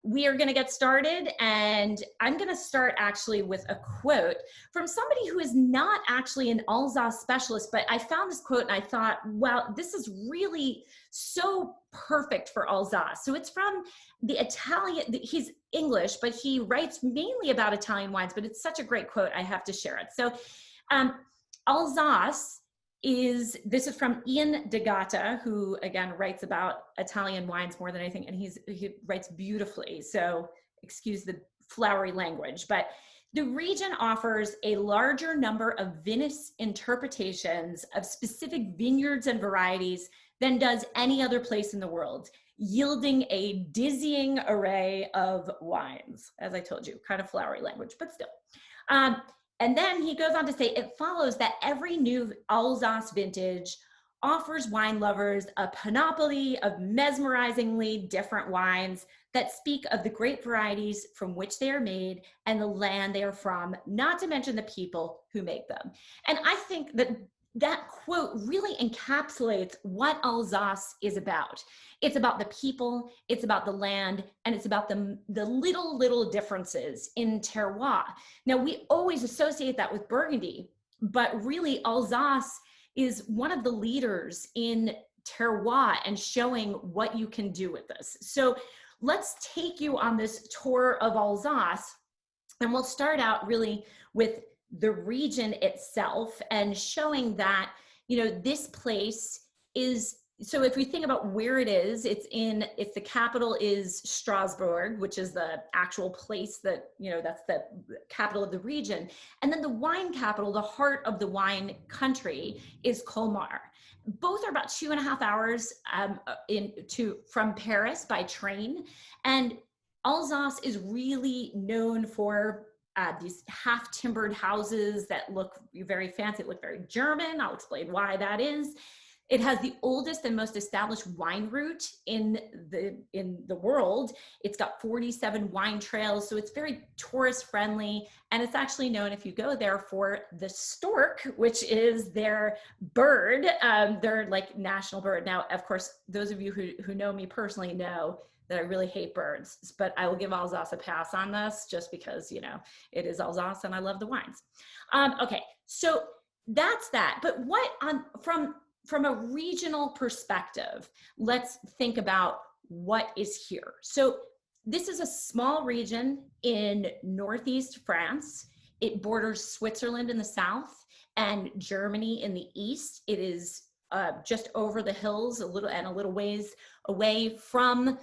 we are going to get started, and I'm going to start actually with a quote from somebody who is not actually an Alsace specialist, but I found this quote and I thought, wow, this is really so perfect for Alsace. So it's from the Italian, he's English, but he writes mainly about Italian wines, but it's such a great quote, I have to share it. So Alsace this is from Ian DeGatta, who again writes about Italian wines more than anything, and he writes beautifully, so excuse the flowery language, but the region offers a larger number of vinous interpretations of specific vineyards and varieties than does any other place in the world, yielding a dizzying array of wines. As I told you, kind of flowery language, but still. And then he goes on to say, it follows that every new Alsace vintage offers wine lovers a panoply of mesmerizingly different wines that speak of the great varieties from which they are made and the land they are from, not to mention the people who make them. And I think that that quote really encapsulates what Alsace is about. It's about the people, it's about the land, and it's about the little differences in terroir. Now, we always associate that with Burgundy, but really Alsace is one of the leaders in terroir and showing what you can do with this. So let's take you on this tour of Alsace, and we'll start out really with the region itself and showing that, you know, this place is, so if we think about where it is, the capital is Strasbourg, which is the actual place that, you know, that's the capital of the region. And then the wine capital, the heart of the wine country, is Colmar. Both are about 2.5 hours from Paris by train. And Alsace is really known for these half-timbered houses that look very fancy, look very German. I'll explain why that is. It has the oldest and most established wine route in the world. It's got 47 wine trails, so it's very tourist friendly. And it's actually known, if you go there, for the stork, which is their bird, their like national bird. Now, of course, those of you who know me personally know that I really hate birds, but I will give Alsace a pass on this just because, you know, it is Alsace and I love the wines. Okay, so that's that. But what from a regional perspective, let's think about what is here. So this is a small region in Northeast France. It borders Switzerland in the south and Germany in the east. It is just over the hills a little ways away from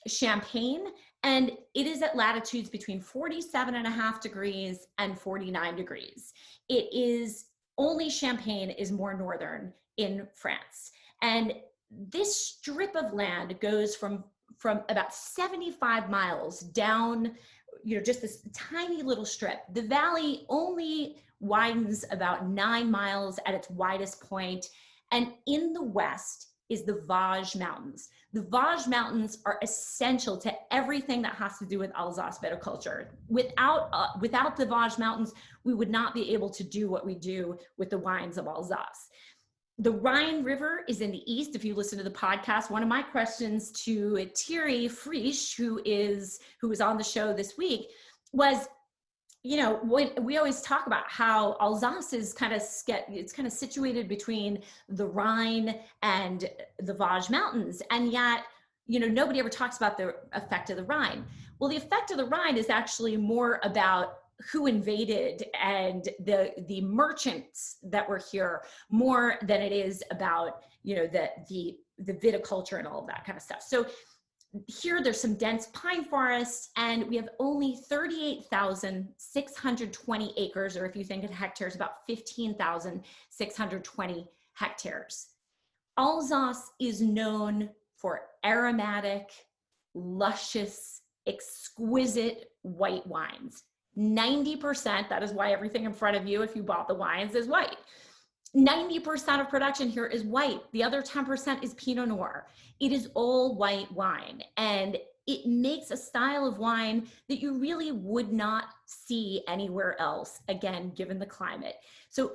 Champagne, and it is at latitudes between 47.5 degrees and 49 degrees. It is only Champagne is more northern in France. And this strip of land goes from about 75 miles down, you know, just this tiny little strip. The valley only widens about 9 miles at its widest point. And in the west is the Vosges Mountains. The Vosges Mountains are essential to everything that has to do with Alsace viticulture. Without the Vosges Mountains, we would not be able to do what we do with the wines of Alsace. The Rhine River is in the east. If you listen to the podcast, one of my questions to Thierry Frisch, who was on the show this week, was, you know, we always talk about how Alsace is kind of situated between the Rhine and the Vosges Mountains, and yet, you know, nobody ever talks about the effect of the Rhine. Well, the effect of the Rhine is actually more about who invaded and the merchants that were here, more than it is about, you know, the viticulture and all of that kind of stuff. So here there's some dense pine forests, and we have only 38,620 acres, or if you think in hectares, about 15,620 hectares. Alsace is known for aromatic, luscious, exquisite white wines. 90%, that is why everything in front of you, if you bought the wines, is white. 90% of production here is white. The other 10% is Pinot Noir. It is all white wine, and it makes a style of wine that you really would not see anywhere else, again, given the climate. So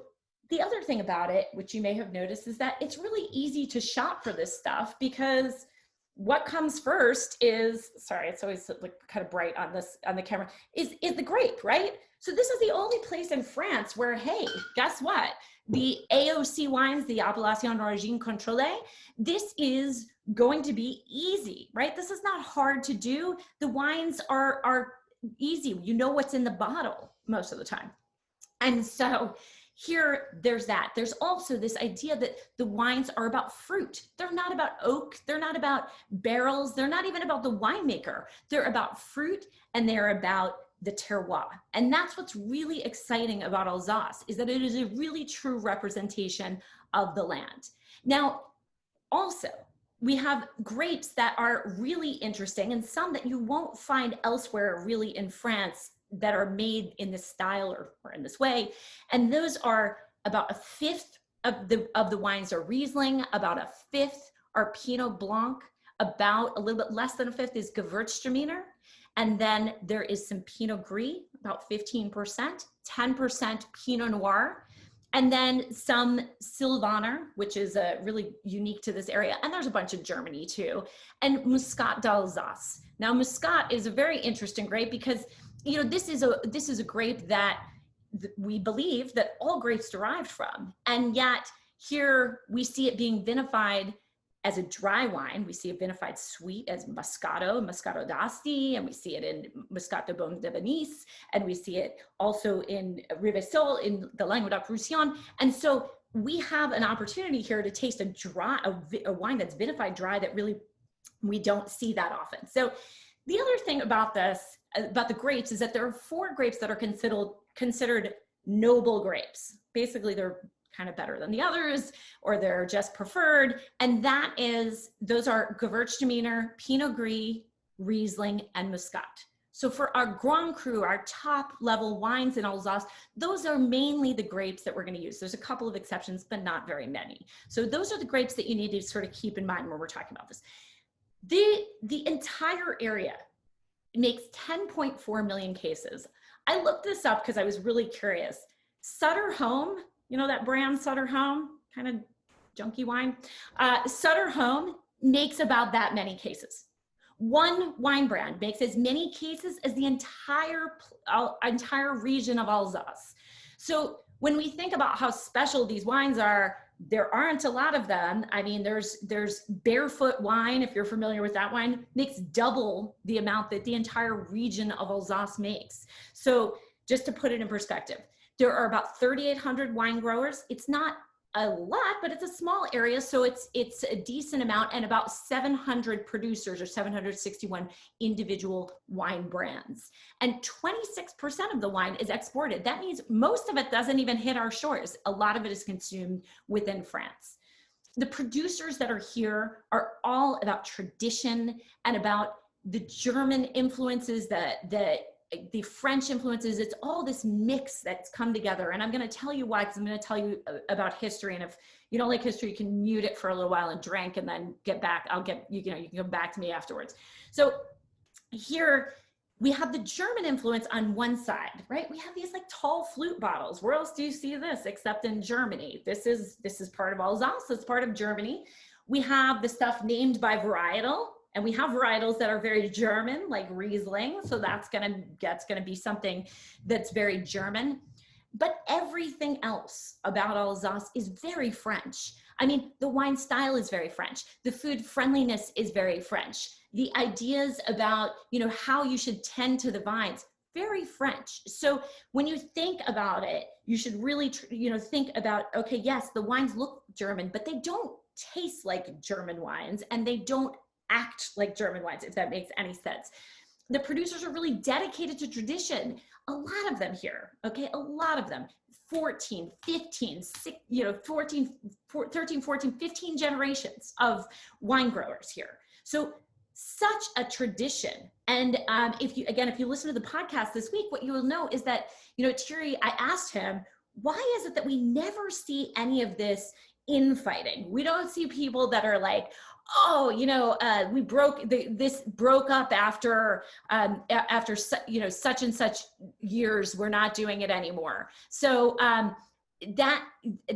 the other thing about it, which you may have noticed, is that it's really easy to shop for this stuff because what comes first is, sorry, it's always like kind of bright on the camera, is the grape, right? So this is the only place in France where, hey, guess what? The AOC wines, the Appellation d'Origine Contrôlée, this is going to be easy, right? This is not hard to do. The wines are easy. You know what's in the bottle most of the time. And so here, there's that. There's also this idea that the wines are about fruit. They're not about oak. They're not about barrels. They're not even about the winemaker. They're about fruit, and they're about the terroir. And that's what's really exciting about Alsace, is that it is a really true representation of the land. Now, also, we have grapes that are really interesting, and some that you won't find elsewhere really in France that are made in this style or in this way. And those are about a fifth of the wines are Riesling, about a fifth are Pinot Blanc, about a little bit less than a fifth is Gewürztraminer. And then there is some Pinot Gris, about 15%, 10% Pinot Noir, and then some Sylvaner, which is really unique to this area. And there's a bunch of Germany too, and Muscat d'Alsace. Now, Muscat is a very interesting grape because, you know, this is a grape that we believe that all grapes derived from. And yet here we see it being vinified as a dry wine. We see it vinified sweet as Moscato d'Asti, and we see it in Muscat de Beaune de Venise, and we see it also in Rivesol in the Languedoc-Roussillon. And so we have an opportunity here to taste a wine that's vinified dry that really we don't see that often. So the other thing about the grapes is that there are 4 grapes that are considered noble grapes. Basically, they're kind of better than the others, or they're just preferred. And those are Gewürztraminer, Pinot Gris, Riesling, and Muscat. So for our Grand Cru, our top level wines in Alsace, those are mainly the grapes that we're going to use. There's a couple of exceptions, but not very many. So those are the grapes that you need to sort of keep in mind when we're talking about this. The entire area makes 10.4 million cases. I looked this up because I was really curious. Sutter Home, you know that brand Sutter Home, kind of junky wine? Sutter Home makes about that many cases. One wine brand makes as many cases as the entire region of Alsace. So when we think about how special these wines are, there aren't a lot of them. I mean, there's Barefoot Wine, if you're familiar with that wine, makes double the amount that the entire region of Alsace makes. So just to put it in perspective, there are about 3,800 wine growers. It's not a lot, but it's a small area, so it's a decent amount, and about 700 producers or 761 individual wine brands. And 26% of the wine is exported. That means most of it doesn't even hit our shores. A lot of it is consumed within France. The producers that are here are all about tradition and about the German influences, the French influences. It's all this mix that's come together. And I'm going to tell you why, because I'm going to tell you about history. And if you don't like history, you can mute it for a little while and drink and then get back. You can come back to me afterwards. So here we have the German influence on one side, right? We have these like tall flute bottles. Where else do you see this except in Germany? This is part of Alsace. It's part of Germany. We have the stuff named by varietal. And we have varietals that are very German, like Riesling. So that's gonna be something that's very German. But everything else about Alsace is very French. I mean, the wine style is very French. The food friendliness is very French. The ideas about, you know, how you should tend to the vines, very French. So when you think about it, you should really, think about, okay, yes, the wines look German, but they don't taste like German wines, and they don't act like German wines, if that makes any sense. The producers are really dedicated to tradition. A lot of them here, okay? A lot of them, 14, 15, 15 generations of wine growers here. So such a tradition. And if you listen to the podcast this week, what you will know is that, Thierry, I asked him, why is it that we never see any of this infighting? We don't see people that are like, this broke up after such and such years, we're not doing it anymore. So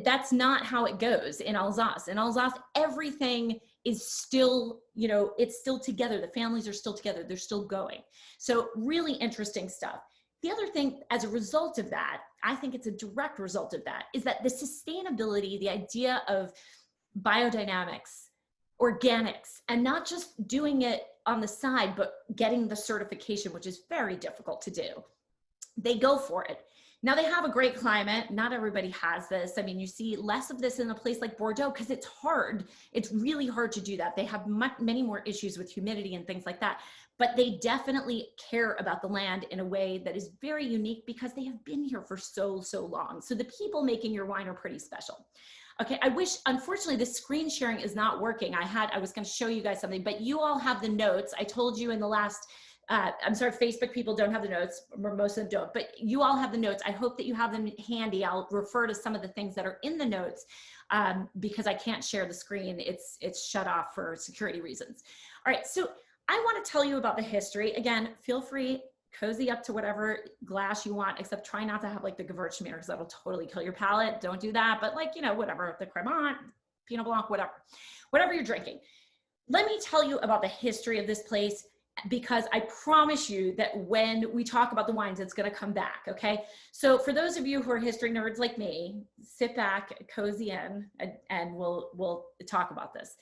that's not how it goes in Alsace. In Alsace, everything is still, you know, it's still together. The families are still together. They're still going. So really interesting stuff. The other thing, as a result of that, I think it's a direct result of that, is that the sustainability, the idea of biodynamics, organics, and not just doing it on the side, but getting the certification, which is very difficult to do. They go for it. Now they have a great climate. Not everybody has this. I mean, you see less of this in a place like Bordeaux because it's hard. It's really hard to do that. They have many more issues with humidity and things like that, but they definitely care about the land in a way that is very unique because they have been here for so long. So the people making your wine are pretty special. Okay, I wish, unfortunately, the screen sharing is not working. I was going to show you guys something, but you all have the notes. I told you in the last, I'm sorry, Facebook people don't have the notes, or most of them don't, but you all have the notes. I hope that you have them handy. I'll refer to some of the things that are in the notes because I can't share the screen. It's shut off for security reasons. All right, so I want to tell you about the history. Again, feel free, cozy up to whatever glass you want, except try not to have like the Gewürztraminer because that'll totally kill your palate. Don't do that. But like, you know, whatever, the Crémant, Pinot Blanc, whatever you're drinking. Let me tell you about the history of this place because I promise you that when we talk about the wines, it's going to come back. Okay. So for those of you who are history nerds like me, sit back, cozy in, and we'll talk about this.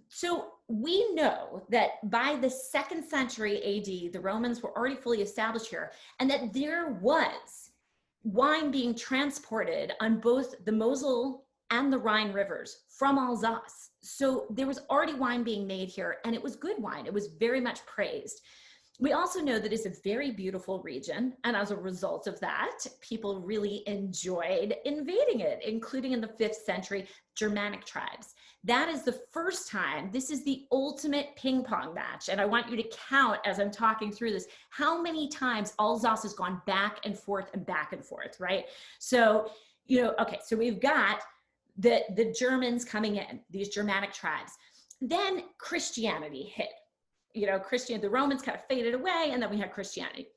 So we know that by the 2nd century AD, the Romans were already fully established here, and that there was wine being transported on both the Mosel and the Rhine rivers from Alsace. So there was already wine being made here, and it was good wine. It was very much praised. We also know that it's a very beautiful region, and as a result of that, people really enjoyed invading it, including in the 5th century Germanic tribes. That is the first time. This is the ultimate ping pong match, and I want you to count as I'm talking through this how many times Alsace has gone back and forth, right? So, you know, okay, so we've got the Germans coming in, these Germanic tribes. Then Christianity hit. You know, the Romans kind of faded away, and then we had Christianity.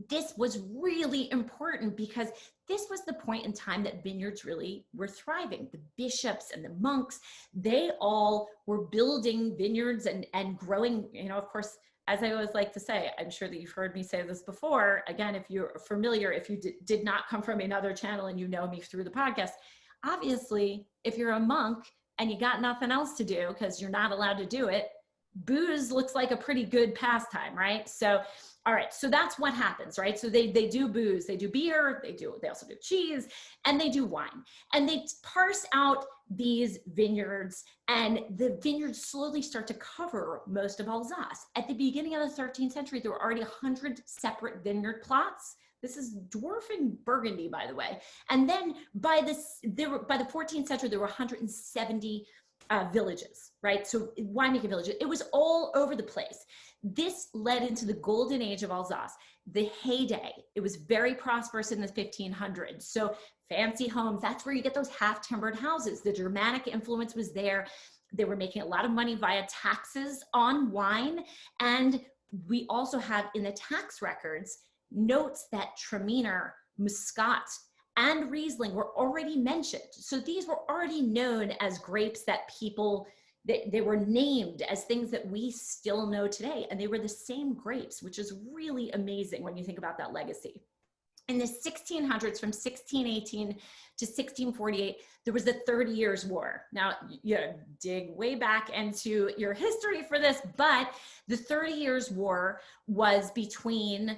This was really important because this was the point in time that vineyards really were thriving. The bishops and the monks, they all were building vineyards and growing, you know, of course, as I always like to say, I'm sure that you've heard me say this before. Again, if you're familiar, if you did not come from another channel and you know me through the podcast, obviously, if you're a monk and you got nothing else to do because you're not allowed to do it, booze looks like a pretty good pastime, right? So, all right, so that's what happens, right? So they do booze, they do beer, they also do cheese, and they do wine. And they parse out these vineyards, and the vineyards slowly start to cover most of Alsace. At the beginning of the 13th century, there were already 100 separate vineyard plots. This is dwarfing Burgundy, by the way. And then by the 14th century, there were 170 villages, right? So winemaking villages. It was all over the place. This led into the golden age of Alsace, the heyday. It was very prosperous in the 1500s. So fancy homes, that's where you get those half-timbered houses. The Germanic influence was there. They were making a lot of money via taxes on wine. And we also have in the tax records notes that Traminer, Muscat, and Riesling were already mentioned. So these were already known as grapes that people, they were named as things that we still know today. And they were the same grapes, which is really amazing when you think about that legacy. In the 1600s, from 1618 to 1648, there was the 30 Years' War. Now, you dig way back into your history for this, but the 30 Years' War was between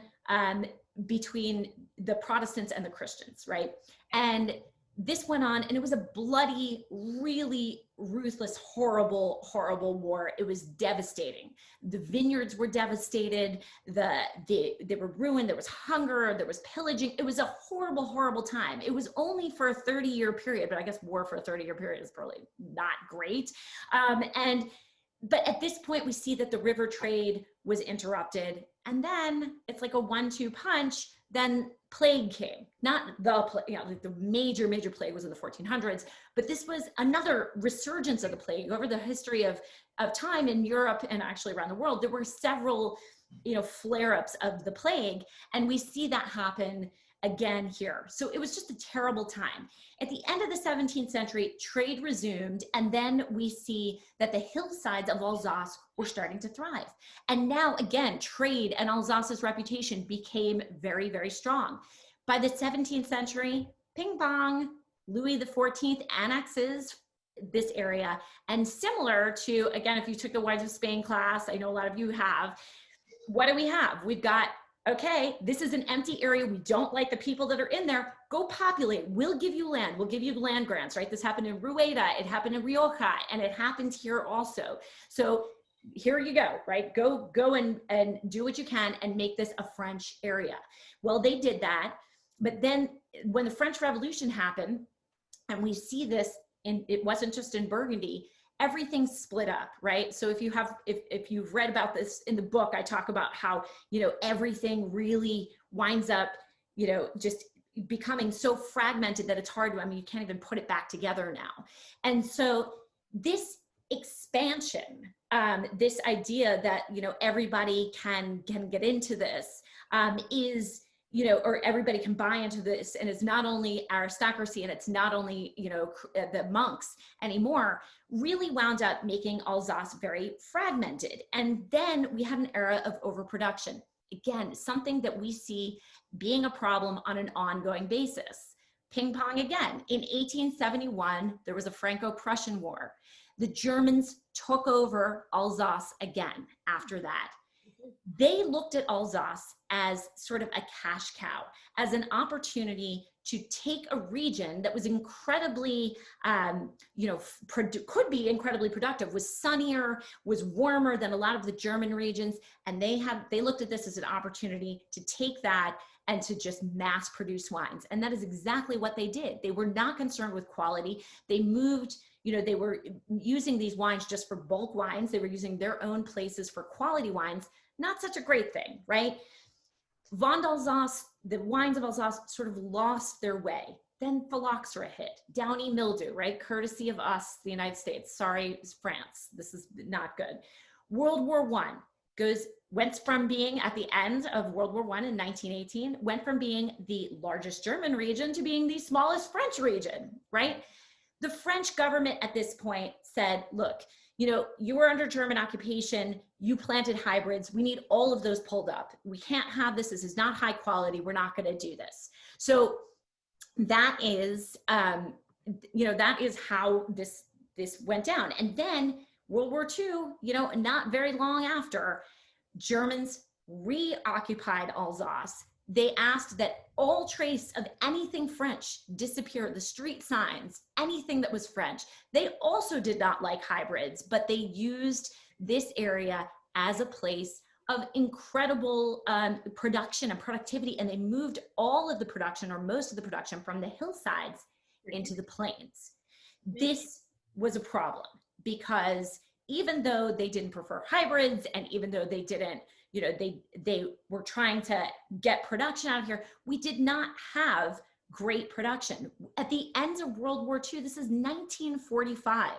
the Protestants and the Christians, right? And this went on, and it was a bloody, really ruthless, horrible, horrible war. It was devastating. The vineyards were devastated. They were ruined. There was hunger. There was pillaging. It was a horrible, horrible time. It was only for a 30-year period, but I guess war for a 30-year period is probably not great. But at this point, we see that the river trade was interrupted. And then it's like a 1-2 punch. Then plague came. Not the plague, you know, like the major plague was in the 1400s, but this was another resurgence of the plague. Over the history of time in Europe and actually around the world, there were several, you know, flare-ups of the plague. And we see that happen again here. So it was just a terrible time. At the end of the 17th century, trade resumed, and then we see that the hillsides of Alsace were starting to thrive. And now, again, trade and Alsace's reputation became very, very strong. By the 17th century, ping pong, Louis XIV annexes this area. And similar to, again, if you took the Wines of Spain class, I know a lot of you have, what do we have? We've got, okay, this is an empty area. We don't like the people that are in there. Go populate. We'll give you land. We'll give you land grants, right? This happened in Rueda. It happened in Rioja, and it happens here also. So here you go, right? Go and do what you can and make this a French area. Well, they did that. But then when the French Revolution happened, and we see this, it wasn't just in Burgundy, everything split up, right? So if you've read about this in the book, I talk about how, everything really winds up, just becoming so fragmented that it's hard to, you can't even put it back together now. And so this expansion, this idea that, everybody can get into this, is, or everybody can buy into this, and it's not only aristocracy and it's not only, the monks anymore, really wound up making Alsace very fragmented. And then we had an era of overproduction. Again, something that we see being a problem on an ongoing basis. Ping pong again. In 1871, there was a Franco-Prussian War. The Germans took over Alsace again after that. They looked at Alsace as sort of a cash cow, as an opportunity to take a region that was incredibly, could be incredibly productive, was sunnier, was warmer than a lot of the German regions. And they looked at this as an opportunity to take that and to just mass produce wines. And that is exactly what they did. They were not concerned with quality. They moved, they were using these wines just for bulk wines. They were using their own places for quality wines. Not such a great thing, right? Vin d'Alsace, the wines of Alsace sort of lost their way. Then phylloxera hit, downy mildew, right? Courtesy of us, the United States. Sorry, France. This is not good. World War I went from being at the end of World War I in 1918, went from being the largest German region to being the smallest French region, right? The French government at this point said, look, you were under German occupation, you planted hybrids, we need all of those pulled up. We can't have this is not high quality, we're not gonna do this. So that is, that is how this went down. And then World War II, not very long after, Germans reoccupied Alsace. They asked that all trace of anything French disappear, the street signs, anything that was French. They also did not like hybrids, but they used this area as a place of incredible production and productivity, and they moved all of the production, or most of the production, from the hillsides into the plains. This was a problem because even though they didn't prefer hybrids, and even though they didn't, they were trying to get production out of here, we did not have great production. At the end of World War II, this is 1945.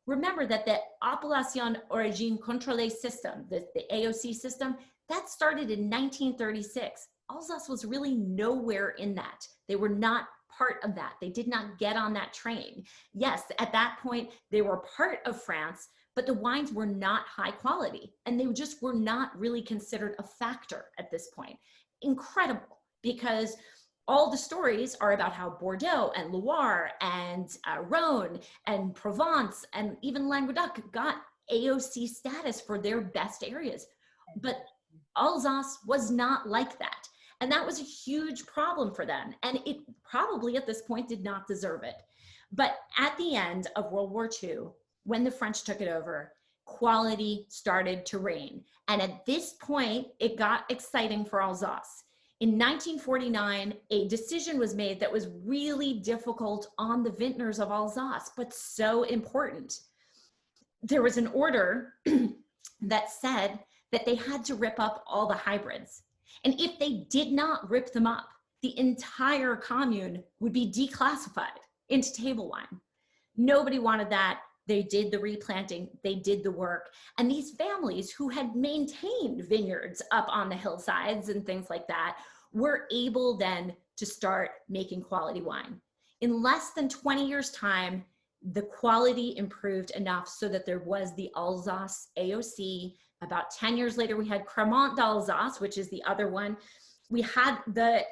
Remember that the Appellation Origine Contrôlée system, the AOC system, that started in 1936. Alsace was really nowhere in that. They were not part of that. They did not get on that train. Yes, at that point, they were part of France, but the wines were not high quality, and they just were not really considered a factor at this point. Incredible, because all the stories are about how Bordeaux and Loire and Rhône and Provence and even Languedoc got AOC status for their best areas. But Alsace was not like that. And that was a huge problem for them. And it probably at this point did not deserve it. But at the end of World War II, when the French took it over, quality started to reign. And at this point, it got exciting for Alsace. In 1949, a decision was made that was really difficult on the vintners of Alsace, but so important. There was an order that said that they had to rip up all the hybrids. And if they did not rip them up, the entire commune would be declassified into table wine. Nobody wanted that. They did the replanting, they did the work. And these families who had maintained vineyards up on the hillsides and things like that were able then to start making quality wine. In less than 20 years' time, the quality improved enough so that there was the Alsace AOC. About 10 years later, we had Creman Del Zos, which is the other one. We had the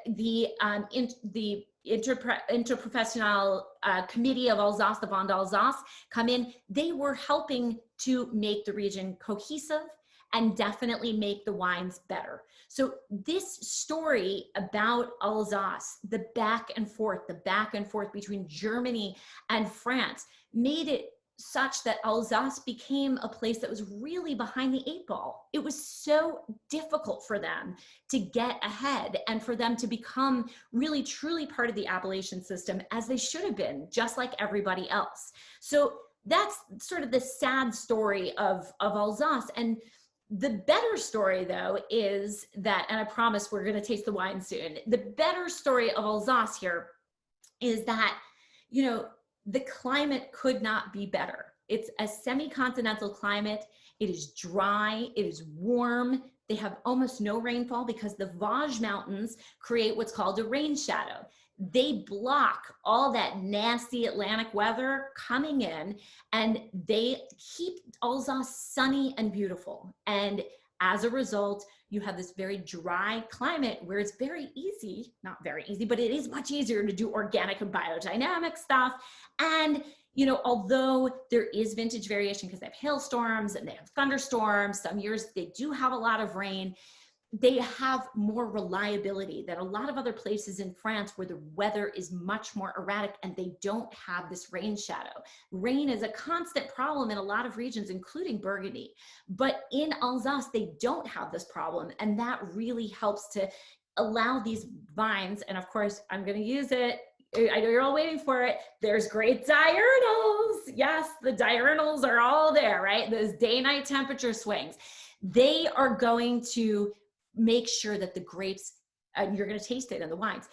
interprofessional committee of Alsace, the Vandan Sardive, come in. They were helping to make the region cohesive and definitely make the wines better. So this story about Alsace, the back and forth between Germany and France, made it such that Alsace became a place that was really behind the 8 ball. It was so difficult for them to get ahead and for them to become really truly part of the appellation system, as they should have been, just like everybody else. So that's sort of the sad story of Alsace. And the better story, though, is that, and I promise we're going to taste the wine soon, the better story of Alsace here is that, you know, the climate could not be better. It's a semi-continental climate. It is dry, it is warm. They have almost no rainfall because the Vosges Mountains create what's called a rain shadow. They block all that nasty Atlantic weather coming in, and they keep Alsace sunny and beautiful. And as a result, you have this very dry climate where it's very easy, not very easy, but it is much easier to do organic and biodynamic stuff. And, you know, although there is vintage variation because they have hailstorms and they have thunderstorms, some years they do have a lot of rain, they have more reliability than a lot of other places in France where the weather is much more erratic and they don't have this rain shadow. Rain is a constant problem in a lot of regions, including Burgundy. But in Alsace, they don't have this problem. And that really helps to allow these vines, and of course, I'm going to use it. I know you're all waiting for it. There's great diurnals. Yes, the diurnals are all there, right? Those day-night temperature swings. They are going to make sure that the grapes, and you're going to taste it in the wines,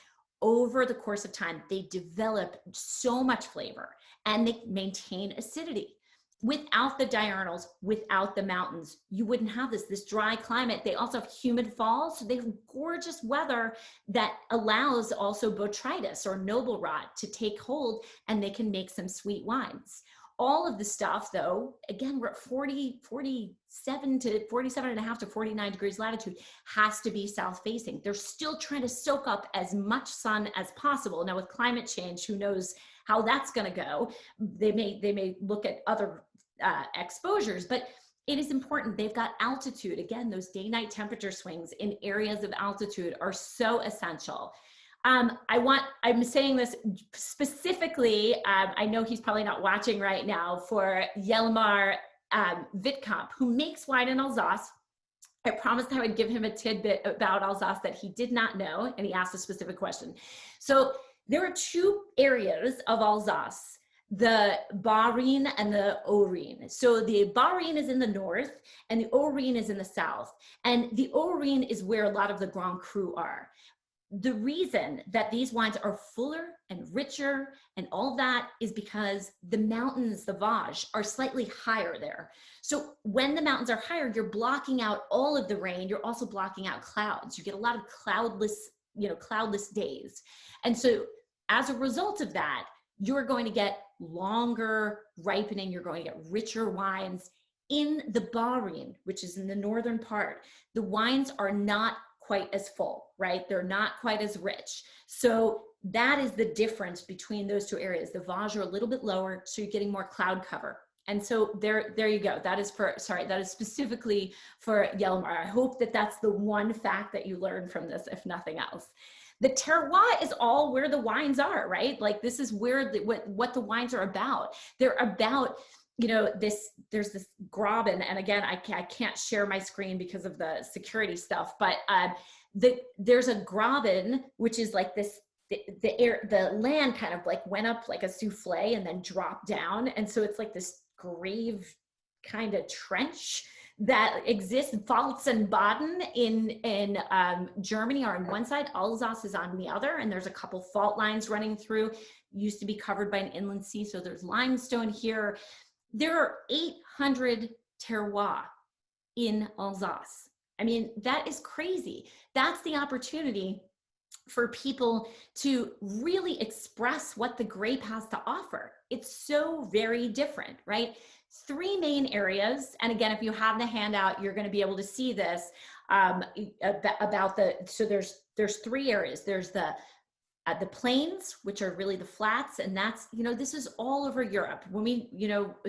over the course of time, they develop so much flavor and they maintain acidity. Without the diurnals, without the mountains, you wouldn't have this dry climate. They also have humid falls, so they have gorgeous weather that allows also botrytis or noble rot to take hold, and they can make some sweet wines. All of the stuff, though, again, we're at 47 and a half to 49 degrees latitude, has to be south facing. They're still trying to soak up as much sun as possible. Now with climate change, who knows how that's going to go? They may look at other exposures, but it is important. They've got altitude. Again, those day-night temperature swings in areas of altitude are so essential. I'm saying this specifically, I know he's probably not watching right now, for Jelmer Wittkamp, who makes wine in Alsace. I promised I would give him a tidbit about Alsace that he did not know, and he asked a specific question. So there are 2 areas of Alsace, the Bas-Rhin and the Haut-Rhin. So the Bas-Rhin is in the north and the Haut-Rhin is in the south. And the Haut-Rhin is where a lot of the Grand Cru are. The reason that these wines are fuller and richer and all that is because the mountains, the Vosges, are slightly higher there. So when the mountains are higher, you're blocking out all of the rain. You're also blocking out clouds. You get a lot of cloudless days. And so as a result of that, you're going to get longer ripening. You're going to get richer wines. In the Bas-Rhin, which is in the northern part, the wines are not quite as full, right? They're not quite as rich. So that is the difference between those 2 areas. The Vosges are a little bit lower, so you're getting more cloud cover. And so there you go. That is specifically for Jelmer. I hope that that's the one fact that you learned from this, if nothing else. The terroir is all where the wines are, right? Like this is where what the wines are about. They're about, you know, there's this Graben, and again, I can't share my screen because of the security stuff, but there's a Graben, which is like this, the land kind of like went up like a souffle and then dropped down. And so it's like this grave kind of trench that exists. Pfalz and Baden in Germany are on one side, Alsace is on the other, and there's a couple fault lines running through. Used to be covered by an inland sea, so there's limestone here. There are 800 terroirs in Alsace. I mean, that is crazy. That's the opportunity for people to really express what the grape has to offer. It's so very different, right? Three main areas. And again, if you have the handout, you're going to be able to see this about so there's three areas. There's the plains, which are really the flats, and that's, this is all over Europe. When we,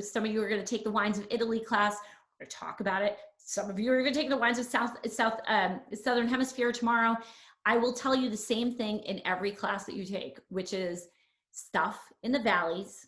some of you are going to take the Wines of Italy class, we're going to talk about it. Some of you are going to take the Wines of Southern Hemisphere tomorrow. I will tell you the same thing in every class that you take, which is stuff in the valleys,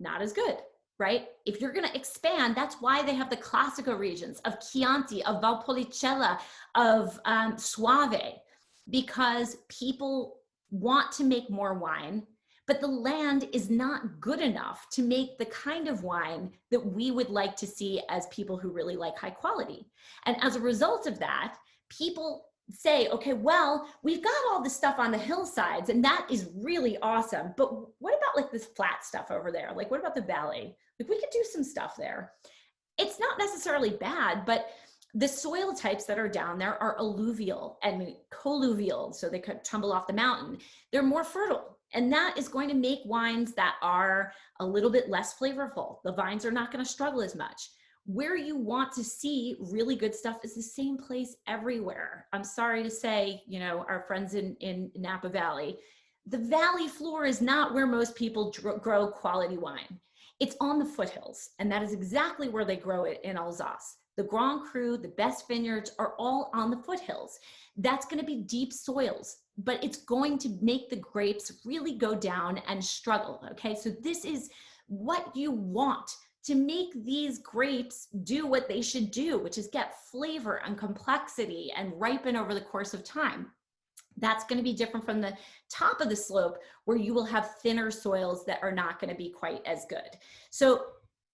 not as good, right? If you're going to expand, that's why they have the Classico regions of Chianti, of Valpolicella, of Soave, because people want to make more wine, but the land is not good enough to make the kind of wine that we would like to see as people who really like high quality. And as a result of that, people say, okay, well, we've got all this stuff on the hillsides and that is really awesome, but what about like this flat stuff over there? Like, what about the valley? Like, we could do some stuff there. It's not necessarily bad, but the soil types that are down there are alluvial and colluvial, so they could tumble off the mountain. They're more fertile, and that is going to make wines that are a little bit less flavorful. The vines are not going to struggle as much. Where you want to see really good stuff is the same place everywhere. I'm sorry to say, our friends in Napa Valley, the valley floor is not where most people grow quality wine. It's on the foothills, and that is exactly where they grow it in Alsace. The Grand Cru, the best vineyards are all on the foothills. That's going to be deep soils, but it's going to make the grapes really go down and struggle, okay? So this is what you want to make these grapes do what they should do, which is get flavor and complexity and ripen over the course of time. That's going to be different from the top of the slope, where you will have thinner soils that are not going to be quite as good. So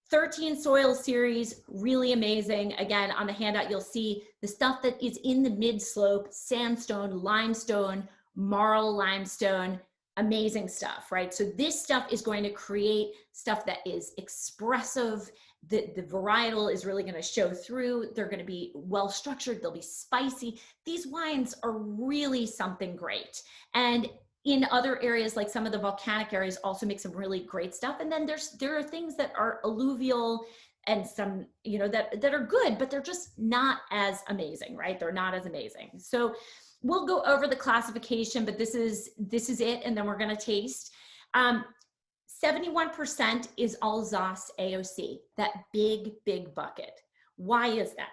13 soil series, really amazing. Again, on the handout, you'll see the stuff that is in the mid slope: sandstone, limestone, marl limestone, amazing stuff, right? So this stuff is going to create stuff that is expressive. The varietal is really going to show through. They're going to be well structured. They'll be spicy. These wines are really something great. And in other areas, like some of the volcanic areas, also make some really great stuff. And then there are things that are alluvial and some, that are good, but they're just not as amazing, right? They're not as amazing. So we'll go over the classification, but this is it, and then we're going to taste. 71% is Alsace Aoc, that big bucket. Why is that?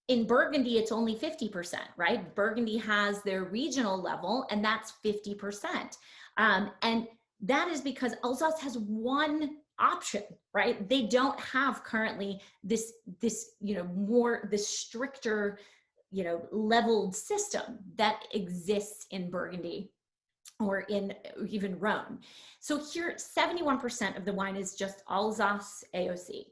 In Burgundy, it's only 50%, right? Burgundy has their regional level, and that's 50%. And that is because Alsace has one option, right? They don't have currently this stricter, leveled system that exists in Burgundy or in even Rhone. So here, 71% of the wine is just Alsace Aoc.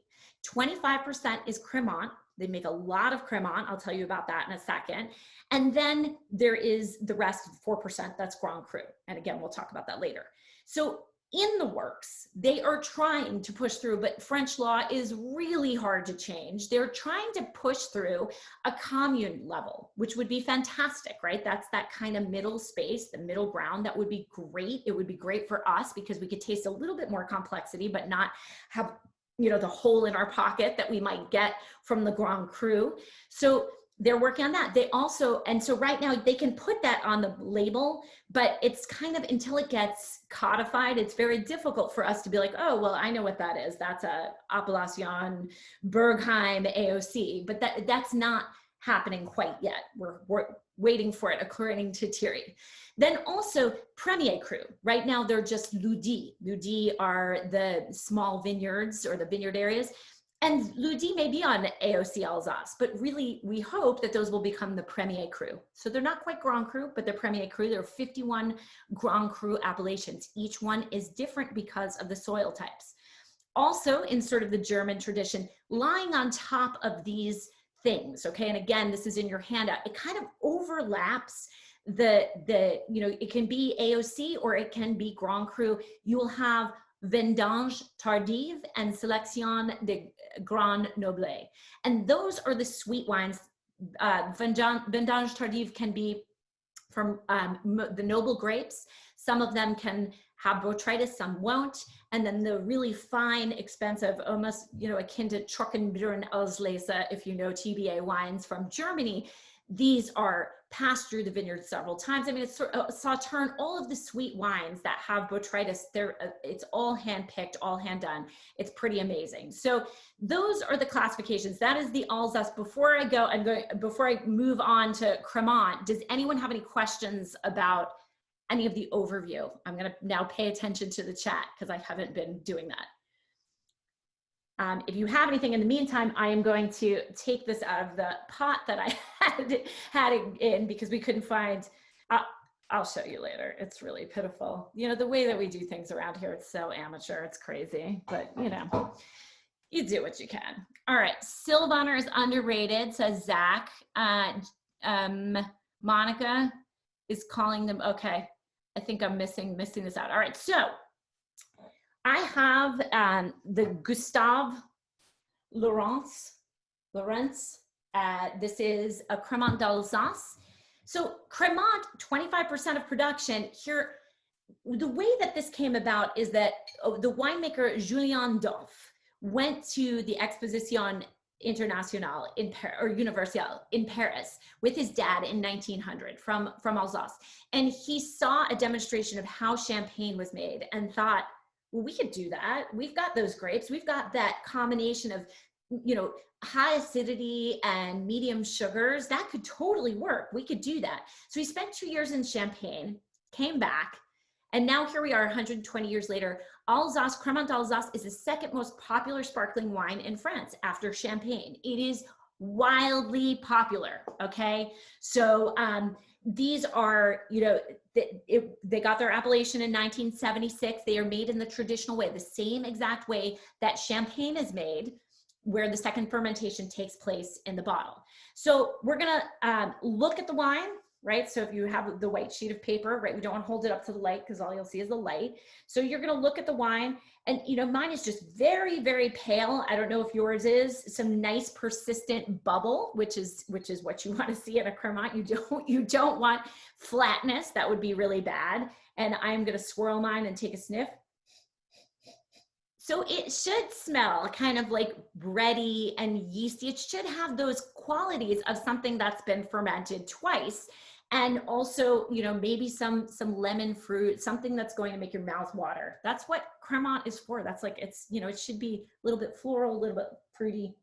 25% is Crémant. They make a lot of Crémant. I'll tell you about that in a second. And then there is the rest, 4%, that's Grand Cru. And again, we'll talk about that later. So in the works, they are trying to push through, but French law is really hard to change. They're trying to push through a commune level, which would be fantastic, right? That's that kind of middle space, the middle ground. That would be great. It would be great for us because we could taste a little bit more complexity, but not have the hole in our pocket that we might get from the Grand Cru. So they're working on that. They also, and so right now they can put that on the label, but it's kind of, until it gets codified, it's very difficult for us to be like, oh, well, I know what that is. That's a Appellation Bergheim AOC, but that's not happening quite yet. We're waiting for it, according to Thierry. Then also Premier Cru. Right now they're just Ludi. Ludi are the small vineyards or the vineyard areas. And Ludi may be on Aoc Alsace, but really we hope that those will become the Premier Cru. So they're not quite Grand Cru, but they're Premier Cru. There are 51 Grand Cru appellations. Each one is different because of the soil types. Also, in sort of the German tradition, lying on top of these things, okay, and again, this is in your handout, it kind of overlaps it can be Aoc or it can be Grand Cru. You will have Vandan Sardive and Sélection de Grand Noble. And those are the sweet wines. Vandan Sardive can be from the noble grapes. Some of them can have botrytis, some won't. And then the really fine, expensive, almost, akin to Trockenbrunn Alsace, if you know TBA wines from Germany, these are passed through the vineyard several times. I mean, it's Sauterne, all of the sweet wines that have botrytis, it's all hand-picked, all hand-done. It's pretty amazing. So those are the classifications. That is the Alsace. Before I move on to Crémant, does anyone have any questions about any of the overview? I'm going to now pay attention to the chat because I haven't been doing that. If you have anything in the meantime, I am going to take this out of the pot that I had it in because we couldn't find, I'll show you later. It's really pitiful. The way that we do things around here, it's so amateur, it's crazy, but you do what you can. All right, Sylvaner is underrated, says Zach. Monica is calling them, okay. I think I'm missing this out. All right, so I have the Gustave Laurence. This is a Crémant Del Zos. So Crémant, 25% of production here. The way that this came about is that the winemaker Julien Doff went to the Exposition Internationale Universelle in Paris with his dad in 1900 from Alsace. And he saw a demonstration of how champagne was made and thought, well, we could do that. We've got those grapes. We've got that combination of, high acidity and medium sugars. That could totally work. We could do that. So he spent 2 years in Champagne, came back, and now here we are 120 years later. Alsace, Crémant d'Alsace is the second most popular sparkling wine in France after Champagne. It is wildly popular, okay? So these are, they got their appellation in 1976. They are made in the traditional way, the same exact way that Champagne is made, where the second fermentation takes place in the bottle. So we're gonna look at the wine, right? So if you have the white sheet of paper, right, we don't want to hold it up to the light because all you'll see is the light. So you're going to look at the wine, and mine is just very, very pale. I don't know if yours is. Some nice persistent bubble, which is what you want to see in a Crémant. You don't want flatness. That would be really bad. And I'm going to swirl mine and take a sniff. So it should smell kind of like bready and yeasty. It should have those qualities of something that's been fermented twice. And also, maybe some lemon fruit, something that's going to make your mouth water. That's what Crémant is for. That's like, it should be a little bit floral, a little bit fruity.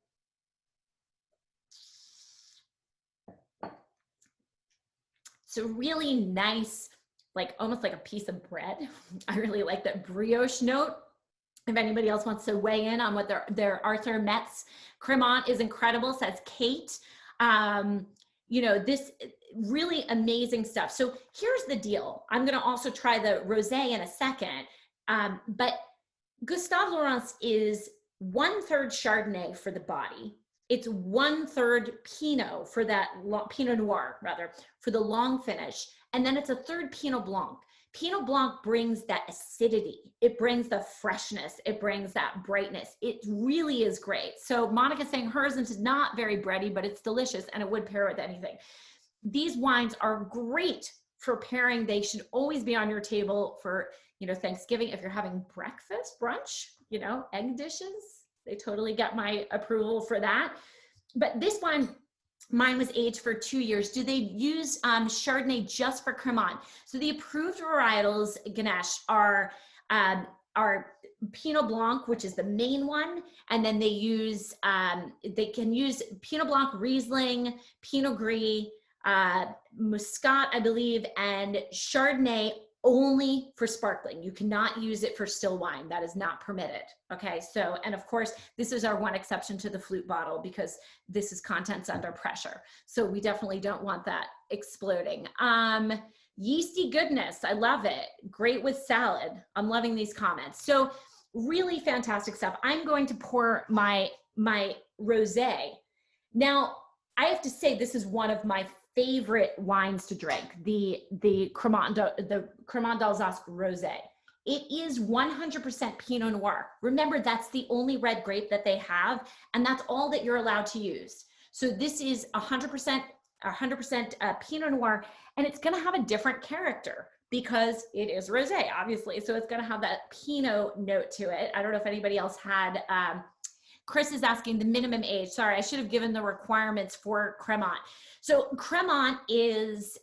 So really nice, like almost like a piece of bread. I really like that brioche note. If anybody else wants to weigh in on what their Arthur Metz Crémant is incredible, says Kate. This really amazing stuff. So here's the deal. I'm going to also try the rosé in a second. But Gustave Laurence is 1/3 Chardonnay for the body. It's 1/3 Pinot for that Pinot Noir, rather, for the long finish. And then it's 1/3 Pinot Blanc. Pinot Blanc brings that acidity. It brings the freshness. It brings that brightness. It really is great. So Monica's saying hers is not very bready, but it's delicious and it would pair with anything. These wines are great for pairing. They should always be on your table for, Thanksgiving. If you're having breakfast, brunch, egg dishes, they totally get my approval for that. But this wine, mine was aged for 2 years. Do they use Chardonnay just for Crémant? So the approved varietals, Ganesh, are Pinot Blanc, which is the main one, and then they can use Pinot Blanc, Riesling, Pinot Gris, Muscat, I believe, and Chardonnay only for sparkling. You cannot use it for still wine. That is not permitted. Okay, so, and of course, this is our one exception to the flute bottle because this is contents under pressure. So we definitely don't want that exploding. Yeasty goodness, I love it. Great with salad. I'm loving these comments. So really fantastic stuff. I'm going to pour my rosé. Now, I have to say this is one of my favorite wines to drink, the Crémant d'Alsace Rosé. It is 100% Pinot Noir. Remember, that's the only red grape that they have, and that's all that you're allowed to use. So this is 100% 100% Pinot Noir, and it's going to have a different character because it is rosé, obviously. So it's going to have that Pinot note to it. I don't know if anybody else had. Chris is asking the minimum age. Sorry, I should have given the requirements for Crémant. So Crémant is,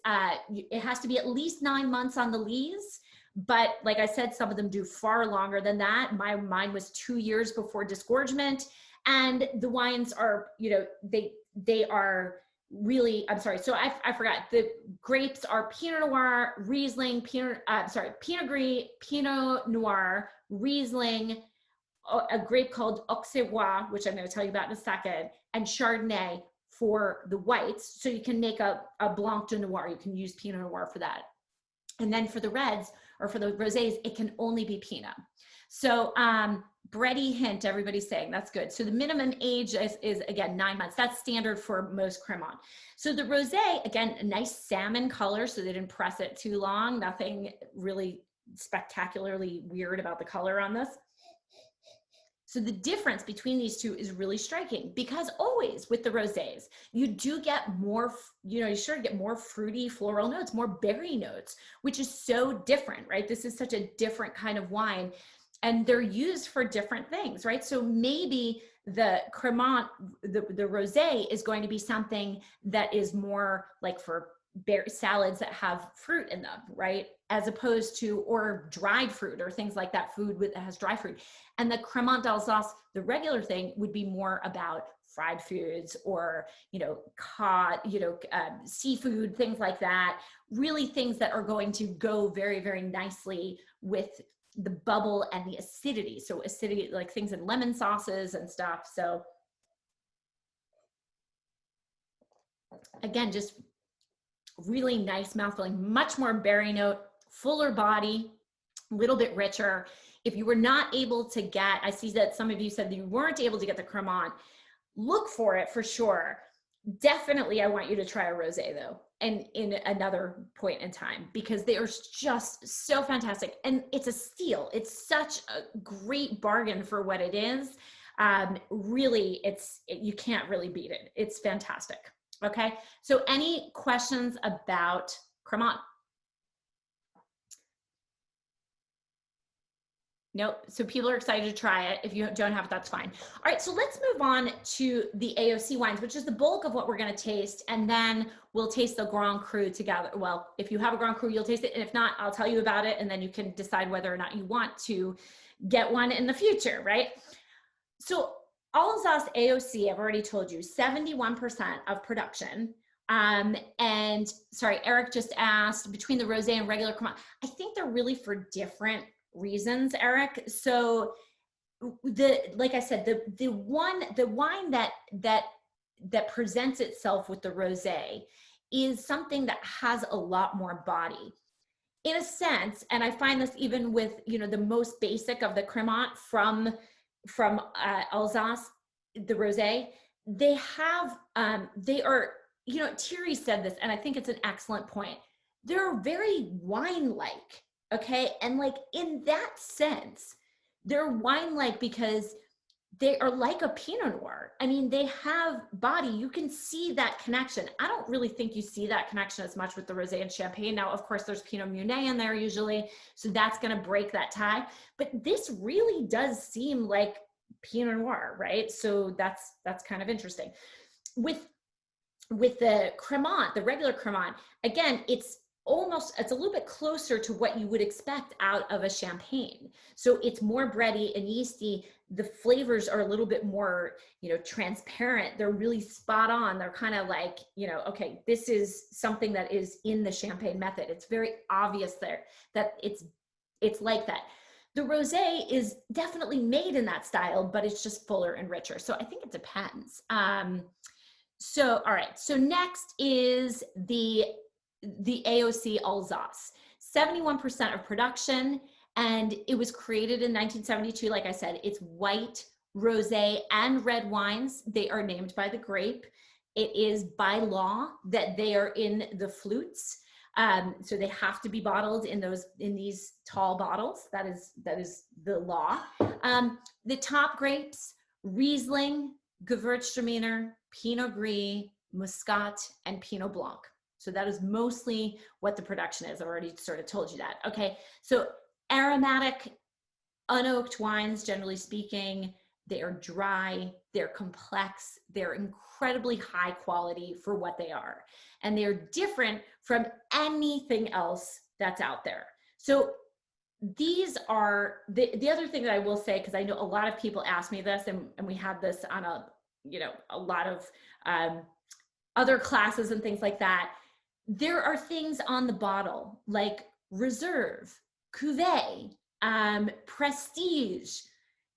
it has to be at least 9 months on the lees. But like I said, some of them do far longer than that. Mine was 2 years before disgorgement. And the wines are, you know, they are really, I'm sorry, so I forgot. The grapes are Pinot Noir, Riesling, Pinot Gris, Pinot Noir, Riesling, a grape called Auxerrois, which I'm going to tell you about in a second, and Chardonnay for the whites. So you can make a Blanc de Noir. You can use Pinot Noir for that. And then for the reds or for the rosés, it can only be Pinot. So bready hint, everybody's saying that's good. So the minimum age is again 9 months. That's standard for most Crémant. So the rosé, again, a nice salmon color, so they didn't press it too long. Nothing really spectacularly weird about the color on this. So the difference between these two is really striking, because always with the rosés, you do get more, you know, you sure get more fruity floral notes, more berry notes, which is so different, right? This is such a different kind of wine, and they're used for different things, right? So maybe the Crémant, the rosé is going to be something that is more like for salads that have fruit in them, right? As opposed to, or dried fruit or things like that, food that has dry fruit. And the Crémant Del Zos, the regular thing, would be more about fried foods or, you know, cod, you know, seafood, things like that. Really things that are going to go very, very nicely with the bubble and the acidity. So acidity, like things in lemon sauces and stuff. So again, just really nice mouthfeeling, much more berry note, fuller body, a little bit richer. If you were not able to get, I see that some of you said that you weren't able to get the Crémant, look for it for sure. Definitely, I want you to try a rosé though, and in another point in time, because they are just so fantastic. And it's a steal. It's such a great bargain for what it is. Really, you can't really beat it. It's fantastic. Okay, so any questions about Crémant? Nope. So people are excited to try it. If you don't have it, that's fine. All right, so let's move on to the AOC wines, which is the bulk of what we're going to taste, and then we'll taste the Grand Cru together. Well, if you have a Grand Cru, you'll taste it, and if not, I'll tell you about it, and then you can decide whether or not you want to get one in the future, right? So Alsace AOC, I've already told you, 71% of production. And sorry, Eric just asked between the rosé and regular Crémant. I think they're really for different reasons, Eric. So like I said, the wine that presents itself with the rosé is something that has a lot more body. In a sense, and I find this even with, you know, the most basic of the Crémant from Alsace, the rosé, they have, they are, you know, Thierry said this, and I think it's an excellent point. They're very wine-like, okay? And like in that sense, they're wine-like because they are like a Pinot Noir. I mean, they have body. You can see that connection. I don't really think you see that connection as much with the rosé and champagne. Now, of course, there's Pinot Meunier in there usually, so that's going to break that tie. But this really does seem like Pinot Noir, right? So that's kind of interesting. With the Crémant, the regular Crémant, again, it's a little bit closer to what you would expect out of a champagne. So it's more bready and yeasty. The flavors are a little bit more, you know, transparent. They're really spot on. They're kind of like, you know, okay, this is something that is in the champagne method. It's very obvious there that it's like that. The rosé is definitely made in that style, but it's just fuller and richer. So I think it depends. So, all right. So next is the AOC Alsace, 71% of production, and it was created in 1972. Like I said, it's white, rosé, and red wines. They are named by the grape. It is by law that they are in the flutes. So they have to be bottled in these tall bottles. That is the law. The top grapes: Riesling, Gewürztraminer, Pinot Gris, Muscat, and Pinot Blanc. So that is mostly what the production is. I've already sort of told you that. Okay, so aromatic, unoaked wines, generally speaking, they are dry, they're complex, they're incredibly high quality for what they are. And they're different from anything else that's out there. So these are, the other thing that I will say, because I know a lot of people ask me this, and we have this on a lot of other classes and things like that. There are things on the bottle like reserve, cuvée, prestige.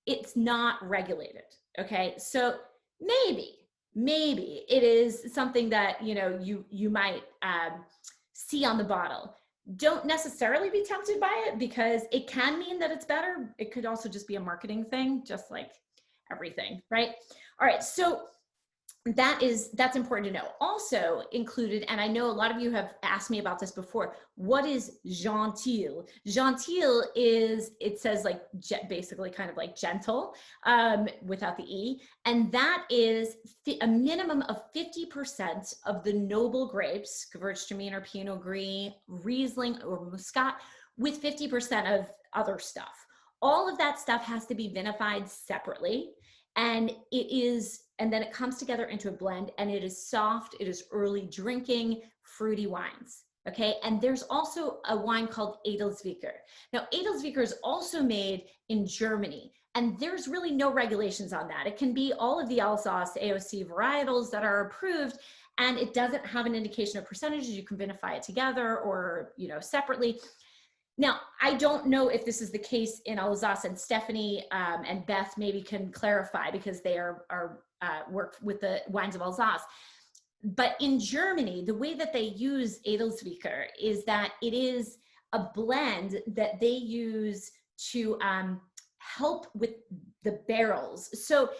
It's not regulated. Okay, so maybe it is something that you might see on the bottle. Don't necessarily be tempted by it, because it can mean that it's better. It could also just be a marketing thing, just like everything, right? All right, so that's important to know. Also included, and I know a lot of you have asked me about this before, what is gentil? Gentil is, it says like basically kind of like gentle without the E, and that is a minimum of 50% of the noble grapes, Gewürztraminer, Pinot Gris, Riesling, or Muscat, with 50% of other stuff. All of that stuff has to be vinified separately, and then it comes together into a blend, and it is soft, it is early drinking, fruity wines, okay? And there's also a wine called Edel Speaker. Now, Edel Speaker is also made in Germany, and there's really no regulations on that. It can be all of the Alsace AOC varietals that are approved, and it doesn't have an indication of percentages. You can vinify it together or, separately. Now, I don't know if this is the case in Alsace, and Stephanie and Beth maybe can clarify, because they work with the Wines of Alsace. But in Germany, the way that they use Edel Speaker is that it is a blend that they use to help with the barrels. So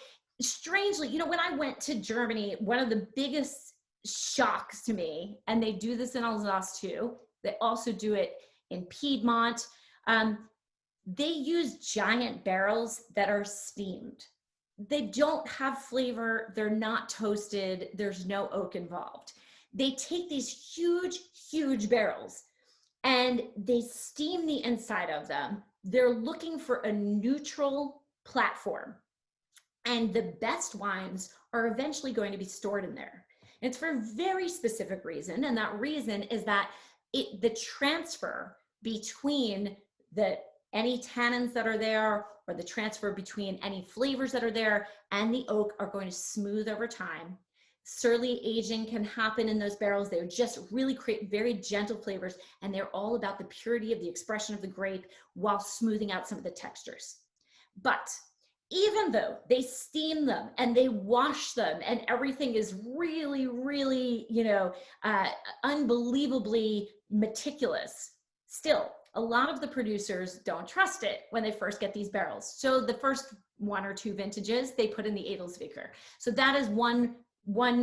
strangely, when I went to Germany, one of the biggest shocks to me, and they do this in Alsace too, they also do it in Piedmont, they use giant barrels that are steamed. They don't have flavor, they're not toasted, there's no oak involved. They take these huge, huge barrels and they steam the inside of them. They're looking for a neutral platform. And the best wines are eventually going to be stored in there. It's for a very specific reason, and that reason is that the transfer between any tannins that are there, or the transfer between any flavors that are there and the oak, are going to smooth over time. Surly aging can happen in those barrels. They just really create very gentle flavors, and they're all about the purity of the expression of the grape while smoothing out some of the textures. But even though they steam them and they wash them and everything is really, really, unbelievably meticulous, still, a lot of the producers don't trust it when they first get these barrels. So the first one or two vintages, they put in the Edel Speaker. So that is one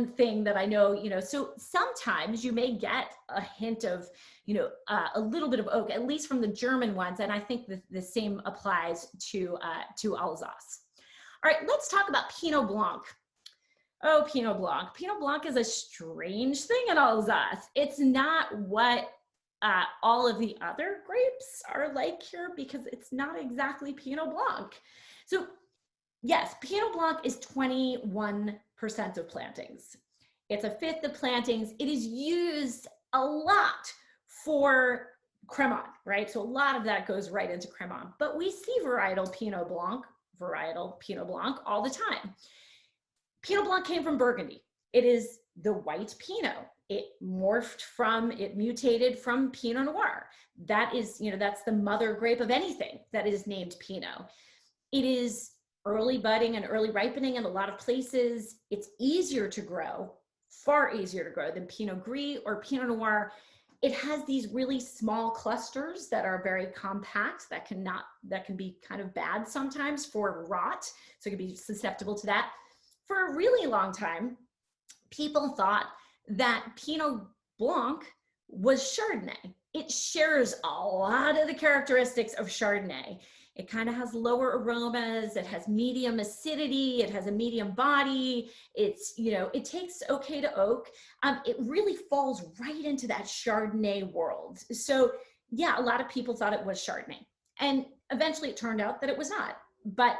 thing that I know, so sometimes you may get a hint of, a little bit of oak, at least from the German ones. And I think the same applies to Alsace. All right, let's talk about Pinot Blanc. Oh, Pinot Blanc. Pinot Blanc is a strange thing in Alsace. It's not what all of the other grapes are like here, because it's not exactly Pinot Blanc. So yes, Pinot Blanc is 21% of plantings. It's a fifth of plantings. It is used a lot for Crémant, right? So a lot of that goes right into Crémant. But we see varietal Pinot Blanc all the time. Pinot Blanc came from Burgundy. It is the white Pinot. It mutated from Pinot Noir. That is, that's the mother grape of anything that is named Pinot. It is early budding and early ripening in a lot of places. It's easier to grow, far easier to grow than Pinot Gris or Pinot Noir. It has these really small clusters that are very compact, that can be kind of bad sometimes for rot. So it can be susceptible to that. For a really long time, people thought that Pinot Blanc was Chardonnay. It shares a lot of the characteristics of Chardonnay. It kind of has lower aromas. It has medium acidity. It has a medium body. It's, you know, it takes okay to oak. It really falls right into that Chardonnay world. So yeah, a lot of people thought it was Chardonnay, and eventually it turned out that it was not. But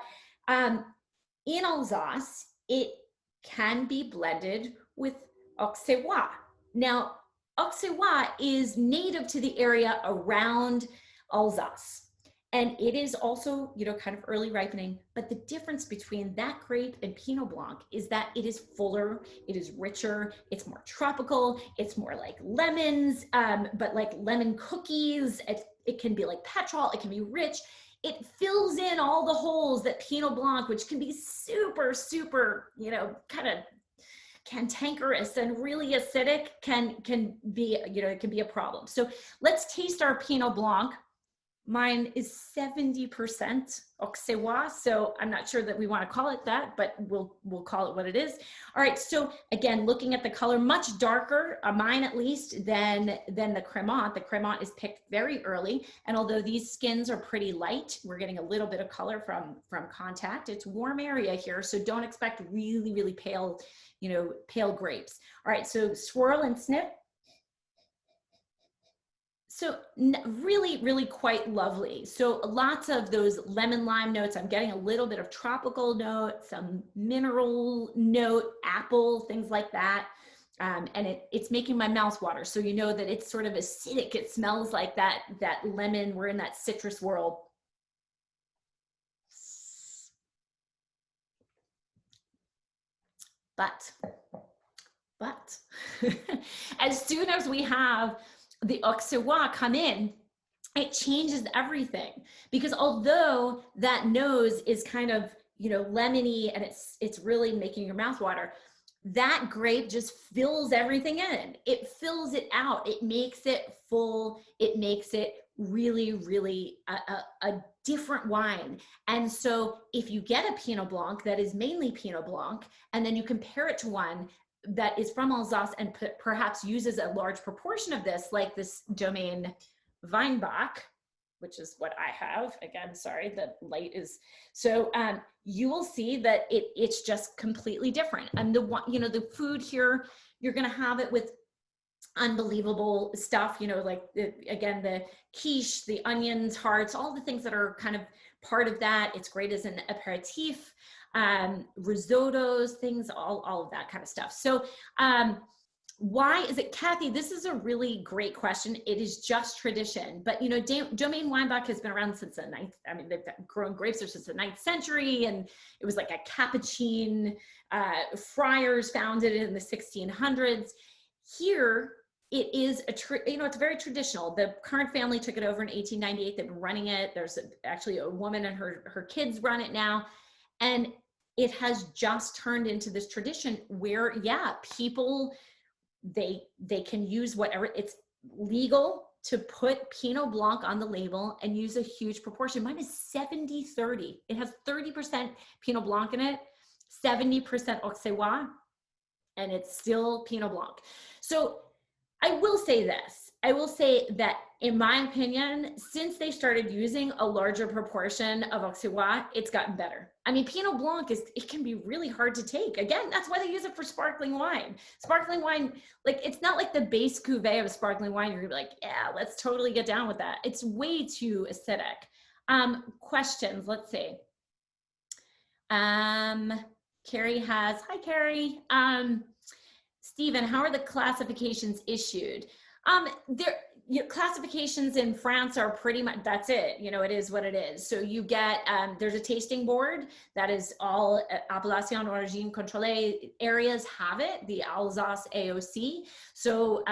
in Alsace, it can be blended with Auxerrois. Now, Auxerrois is native to the area around Alsace. And it is also, you know, kind of early ripening, but the difference between that grape and Pinot Blanc is that it is fuller, it is richer, it's more tropical, it's more like lemons, but like lemon cookies. It can be like petrol, it can be rich. It fills in all the holes that Pinot Blanc, which can be super, super, you know, kind of cantankerous and really acidic, can be, you know, it can be a problem. So let's taste our Pinot Blanc. Mine is 70% Auxerrois, so I'm not sure that we want to call it that, but we'll call it what it is. All right, so again, looking at the color, much darker, mine at least, than the Crémant. The Crémant is picked very early, and although these skins are pretty light, we're getting a little bit of color from contact. It's warm area here, so don't expect really, really pale, you know, pale grapes. All right, so swirl and sniff. So really, really quite lovely. So lots of those lemon lime notes. I'm getting a little bit of tropical note, some mineral note, apple, things like that. And it's making my mouth water. So you know that it's sort of acidic. It smells like that lemon. We're in that citrus world. But as soon as we have the Auxerrois come in, it changes everything, because although that nose is kind of, you know, lemony and it's really making your mouth water, that grape just fills everything in. It fills it out. It makes it full. It makes it really, really a different wine. And so if you get a Pinot Blanc that is mainly Pinot Blanc, and then you compare it to one that is from Alsace and perhaps uses a large proportion of this, like this Domaine Weinbach, which is what I have. Again, sorry, the light is, so you will see that it's just completely different. And the food here, you're gonna have it with unbelievable stuff, you know, like again, the quiche, the onions, hearts, all the things that are kind of part of that. It's great as an aperitif. Risottos, things, all of that kind of stuff. So why is it, Kathy, this is a really great question. It is just tradition, but you know, Domaine Weinbach has been around since the 9th. I mean, they've grown grapes there since the 9th century, and it was like a Capuchin, friars founded it in the 1600s. Here, it is it's very traditional. The current family took it over in 1898. They've been running it. There's actually a woman and her kids run it now. And it has just turned into this tradition where, yeah, people, they can use whatever, it's legal to put Pinot Blanc on the label and use a huge proportion. Mine is 70-30. It has 30% Pinot Blanc in it, 70% Auxerrois, and it's still Pinot Blanc. So I will say this. I will say that, in my opinion, since they started using a larger proportion of Auxerrois, it's gotten better. I mean, Pinot Blanc it can be really hard to take. Again, that's why they use it for sparkling wine. Sparkling wine, like, it's not like the base cuvee of sparkling wine. You're gonna be like, yeah, let's totally get down with that. It's way too acidic. Questions, let's see. Carrie has, hi Carrie. Stephen, how are the classifications issued? Classifications in France are pretty much, that's it. You know, it is what it is. So you get, there's a tasting board that is all Appellation d'Origine Contrôlée areas have it, the Alsace Aoc. So,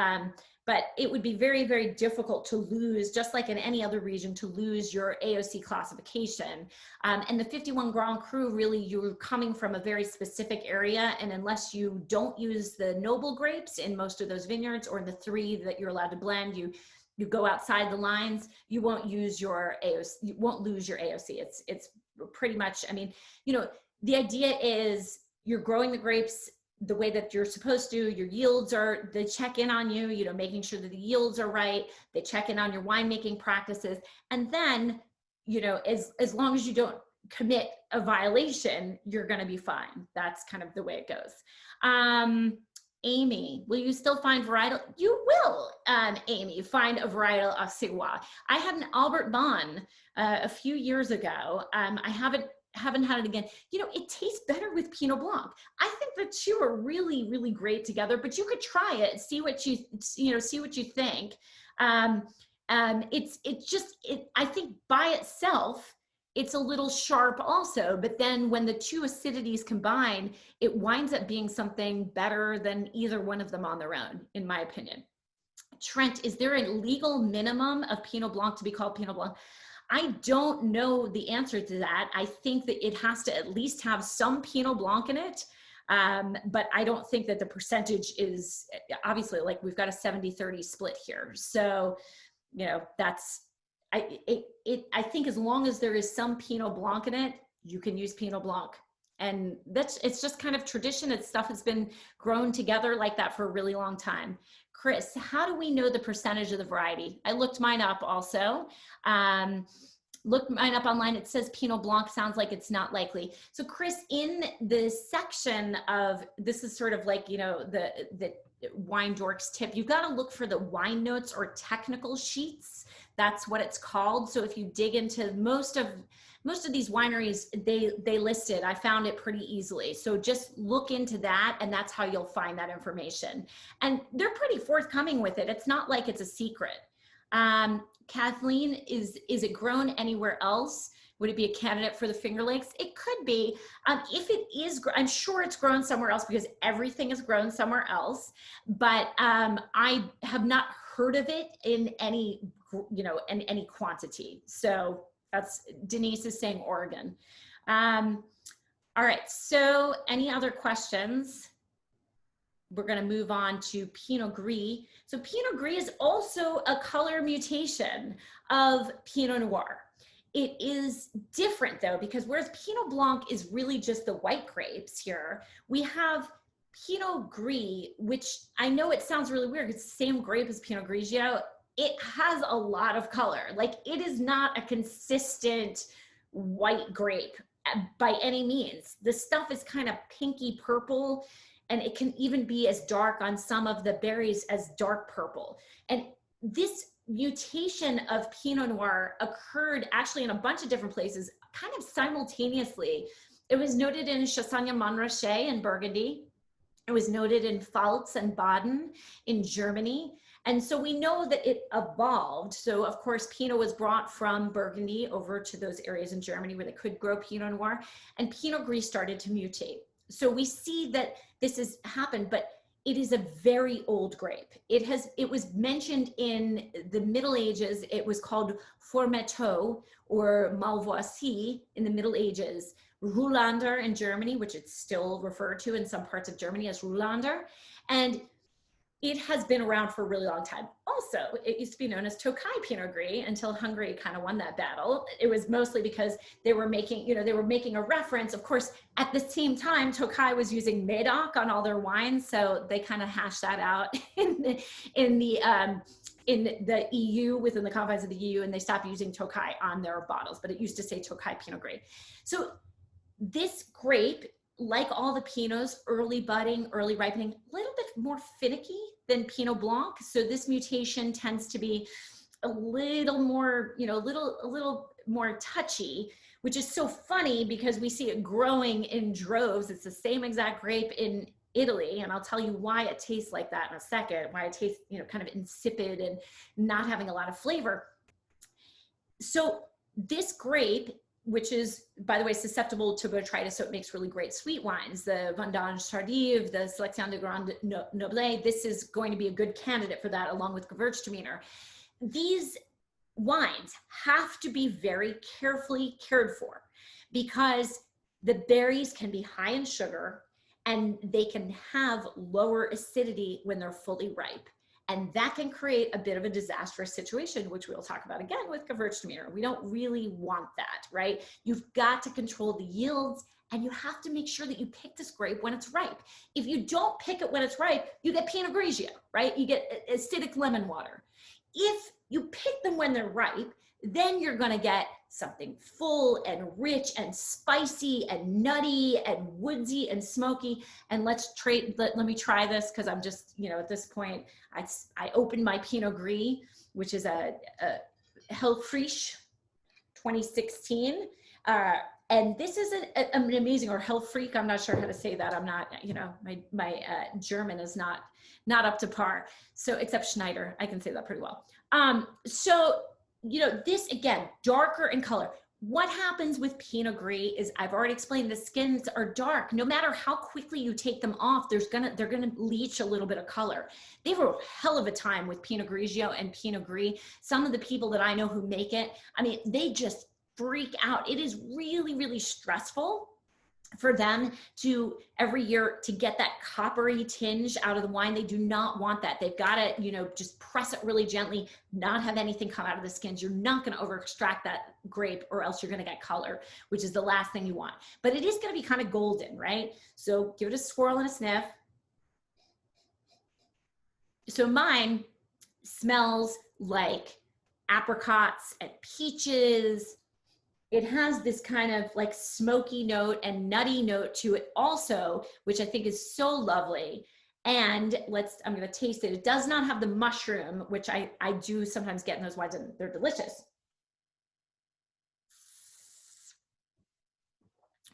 but it would be very, very difficult to lose, just like in any other region, to lose your AOC classification. And the 51 Grand Cru, really, you're coming from a very specific area. And unless you don't use the noble grapes in most of those vineyards, or the 3 that you're allowed to blend, you go outside the lines, you won't use your AOC, you won't lose your AOC. It's pretty much, I mean, you know, the idea is you're growing the grapes the way that you're supposed to. Your yields are, they check in on you, you know, making sure that the yields are right. They check in on your winemaking practices. And then you know, as long as you don't commit a violation, you're going to be fine. That's kind of the way it goes. Amy, will you still find varietal? You will, Amy, find a varietal of Syrah. I had an Albert Bonn a few years ago. I haven't had it again. You know, it tastes better with Pinot Blanc. I think the two are really, really great together, but you could try it, see what you think. I think by itself, it's a little sharp also, but then when the two acidities combine, it winds up being something better than either one of them on their own, in my opinion. Trent, is there a legal minimum of Pinot Blanc to be called Pinot Blanc? I don't know the answer to that. I think that it has to at least have some Pinot Blanc in it. But I don't think that the percentage is, obviously, like we've got a 70-30 split here. So, you know, I think as long as there is some Pinot Blanc in it, you can use Pinot Blanc. And it's just kind of tradition. It's stuff that's been grown together like that for a really long time. Chris, how do we know the percentage of the variety? I looked mine up also. Looked mine up online. It says Pinot Blanc, sounds like it's not likely. So Chris, in the section of, this is sort of like, you know, the Wine Dorks tip, you've got to look for the wine notes or technical sheets. That's what it's called. So if you dig into most of these wineries, they list it. I found it pretty easily. So just look into that, and that's how you'll find that information. And they're pretty forthcoming with it. It's not like it's a secret. Kathleen, is it grown anywhere else? Would it be a candidate for the Finger Lakes? It could be. If it is, I'm sure it's grown somewhere else because everything is grown somewhere else. But I have not heard of it in any, you know, in any quantity. So that's, Denise is saying Oregon. All right, so any other questions? We're gonna move on to Pinot Gris. So Pinot Gris is also a color mutation of Pinot Noir. It is different though, because whereas Pinot Blanc is really just the white grapes here, we have Pinot Gris, which I know it sounds really weird, it's the same grape as Pinot Grigio. It has a lot of color. Like, it is not a consistent white grape by any means. The stuff is kind of pinky purple, and it can even be as dark on some of the berries as dark purple. And this mutation of Pinot Noir occurred actually in a bunch of different places, kind of simultaneously. It was noted in Chassagne-Montrachet in Burgundy. It was noted in Pfalz and Baden in Germany. And so we know that it evolved. So of course, Pinot was brought from Burgundy over to those areas in Germany where they could grow Pinot Noir, and Pinot Gris started to mutate. So we see that this has happened, but it is a very old grape. It was mentioned in the Middle Ages. It was called Formateau or Malvoisie in the Middle Ages. Ruhlander in Germany, which it's still referred to in some parts of Germany as Ruhlander. And it has been around for a really long time. Also, it used to be known as Tokai Pinot Gris until Hungary kind of won that battle. It was mostly because they were making, you know, they were making a reference. Of course, at the same time, Tokai was using Medoc on all their wines, so they kind of hashed that out in the EU, within the confines of the EU, and they stopped using Tokai on their bottles, but it used to say Tokai Pinot Gris. So this grape, like all the Pinots, early budding, early ripening, a little bit more finicky than Pinot Blanc. So this mutation tends to be a little more, you know, a little more touchy, which is so funny because we see it growing in droves. It's the same exact grape in Italy, and I'll tell you why it tastes like that in a second, why it tastes, you know, kind of insipid and not having a lot of flavor. So this grape, which is, by the way, susceptible to botrytis, so it makes really great sweet wines. The Vandan Sardive, the Sélection de Grand Noble, this is going to be a good candidate for that, along with Gewürztraminer. These wines have to be very carefully cared for because the berries can be high in sugar and they can have lower acidity when they're fully ripe. And that can create a bit of a disastrous situation, which we'll talk about again with Gewürztraminer. We don't really want that, right? You've got to control the yields, and you have to make sure that you pick this grape when it's ripe. If you don't pick it when it's ripe, you get Pinot Grigio, right? You get acidic lemon water. If you pick them when they're ripe, then you're going to get something full and rich and spicy and nutty and woodsy and smoky. And let me try this, because I'm just, you know, at this point, I opened my Pinot Gris, which is a Hellfrisch 2016. And this is an amazing, or Hellfreak, I'm not sure how to say that. I'm not, you know, my German is not up to par. So except Schneider, I can say that pretty well. So, you know, this again, darker in color. What happens with Pinot Gris is, I've already explained, the skins are dark. No matter how quickly you take them off, they're gonna leach a little bit of color. They have a hell of a time with Pinot Grigio and Pinot Gris. Some of the people that I know who make it, I mean, they just freak out. It is really, really stressful for them to every year to get that coppery tinge out of the wine. They do not want that. They've got to, you know, just press it really gently, not have anything come out of the skins. You're not going to over extract that grape, or else you're going to get color, which is the last thing you want. But it is going to be kind of golden, right? So give it a swirl and a sniff. So mine smells like apricots and peaches. It has this kind of like smoky note and nutty note to it also, which I think is so lovely. And I'm gonna taste it. It does not have the mushroom, which I do sometimes get in those wines, and they're delicious.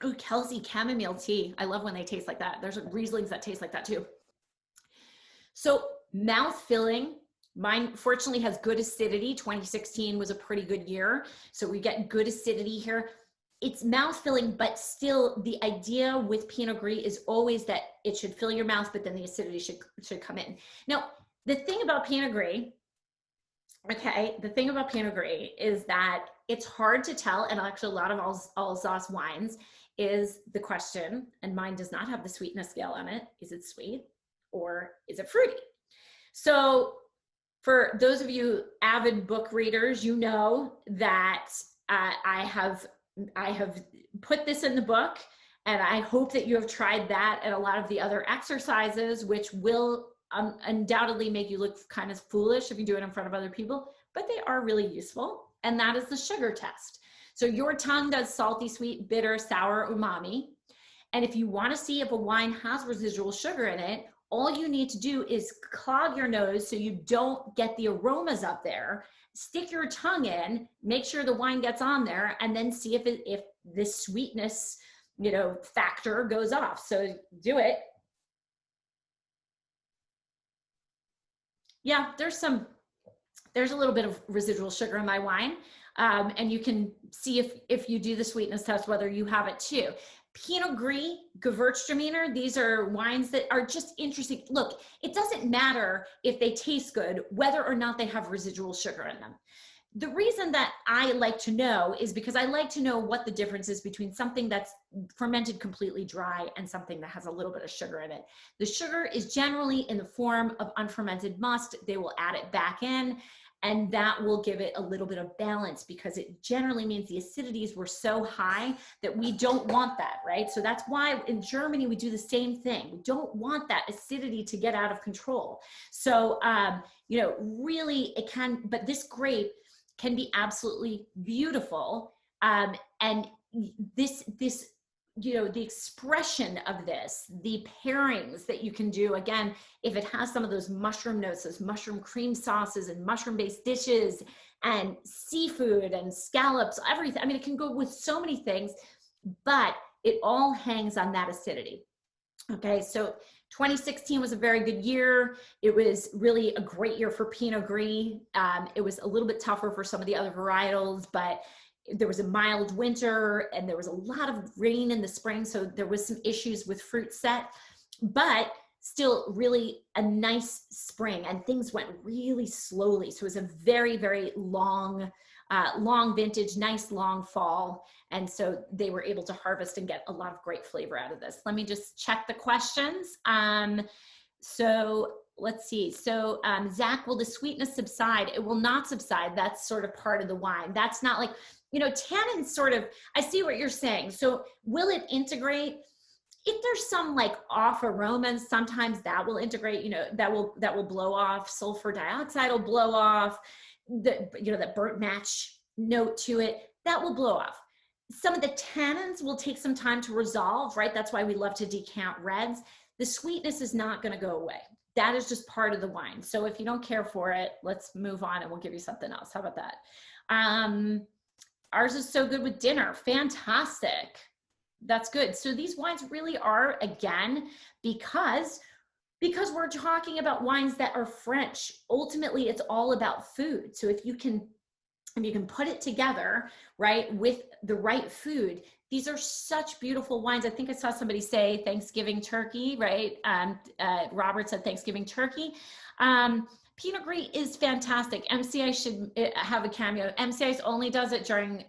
Oh, Kelsey, chamomile tea. I love when they taste like that. There's Rieslings that taste like that too. So mouth filling. Mine fortunately has good acidity. 2016 was a pretty good year. So we get good acidity here. It's mouth-filling, but still the idea with Pinot Gris is always that it should fill your mouth, but then the acidity should come in. Now, the thing about Pinot Gris, okay, the thing about Pinot Gris is that it's hard to tell, and actually a lot of Alsace wines is the question, and mine does not have the sweetness scale on it. Is it sweet or is it fruity? So for those of you avid book readers, you know that I have put this in the book, and I hope that you have tried that and a lot of the other exercises, which will undoubtedly make you look kind of foolish if you do it in front of other people, but they are really useful. And that is the sugar test. So your tongue does salty, sweet, bitter, sour, umami. And if you want to see if a wine has residual sugar in it, all you need to do is clog your nose so you don't get the aromas up there. Stick your tongue in, make sure the wine gets on there, and then see if this sweetness, you know, factor goes off. So do it. Yeah, there's a little bit of residual sugar in my wine. And you can see if you do the sweetness test, whether you have it too. Pinot Gris, Gewürztraminer, these are wines that are just interesting. Look, it doesn't matter if they taste good, whether or not they have residual sugar in them. The reason that I like to know is because I like to know what the difference is between something that's fermented completely dry and something that has a little bit of sugar in it. The sugar is generally in the form of unfermented must. They will add it back in, and that will give it a little bit of balance, because it generally means the acidities were so high that we don't want that, right? So that's why in Germany we do the same thing. We don't want that acidity to get out of control. So, you know, really it can, but this grape can be absolutely beautiful. And this, you know, the expression of this, the pairings that you can do, again, if it has some of those mushroom notes, those mushroom cream sauces and mushroom-based dishes and seafood and scallops, everything. I mean, it can go with so many things, but it all hangs on that acidity. Okay, so 2016 was a very good year. It was really a great year for Pinot Gris. It was a little bit tougher for some of the other varietals, but there was a mild winter and there was a lot of rain in the spring. So there was some issues with fruit set, but still really a nice spring, and things went really slowly. So it was a very, very long vintage, nice long fall. And so they were able to harvest and get a lot of great flavor out of this. Let me just check the questions. So let's see. So Zach, will the sweetness subside? It will not subside. That's sort of part of the wine. That's not like, you know, tannins sort of, I see what you're saying. So will it integrate? If there's some like off aromas, sometimes that will integrate, you know, that will blow off. Sulfur dioxide will blow off. You know, that burnt match note to it, that will blow off. Some of the tannins will take some time to resolve, right? That's why we love to decant reds. The sweetness is not going to go away. That is just part of the wine. So if you don't care for it, let's move on and we'll give you something else. How about that? Ours is so good with dinner. Fantastic. That's good. So these wines really are, again, because we're talking about wines that are French. Ultimately, it's all about food. So if you can put it together, right, with the right food, these are such beautiful wines. I think I saw somebody say Thanksgiving turkey, right? Robert said Thanksgiving turkey. Pinot Gris is fantastic. MCI should have a cameo. MCI only does it during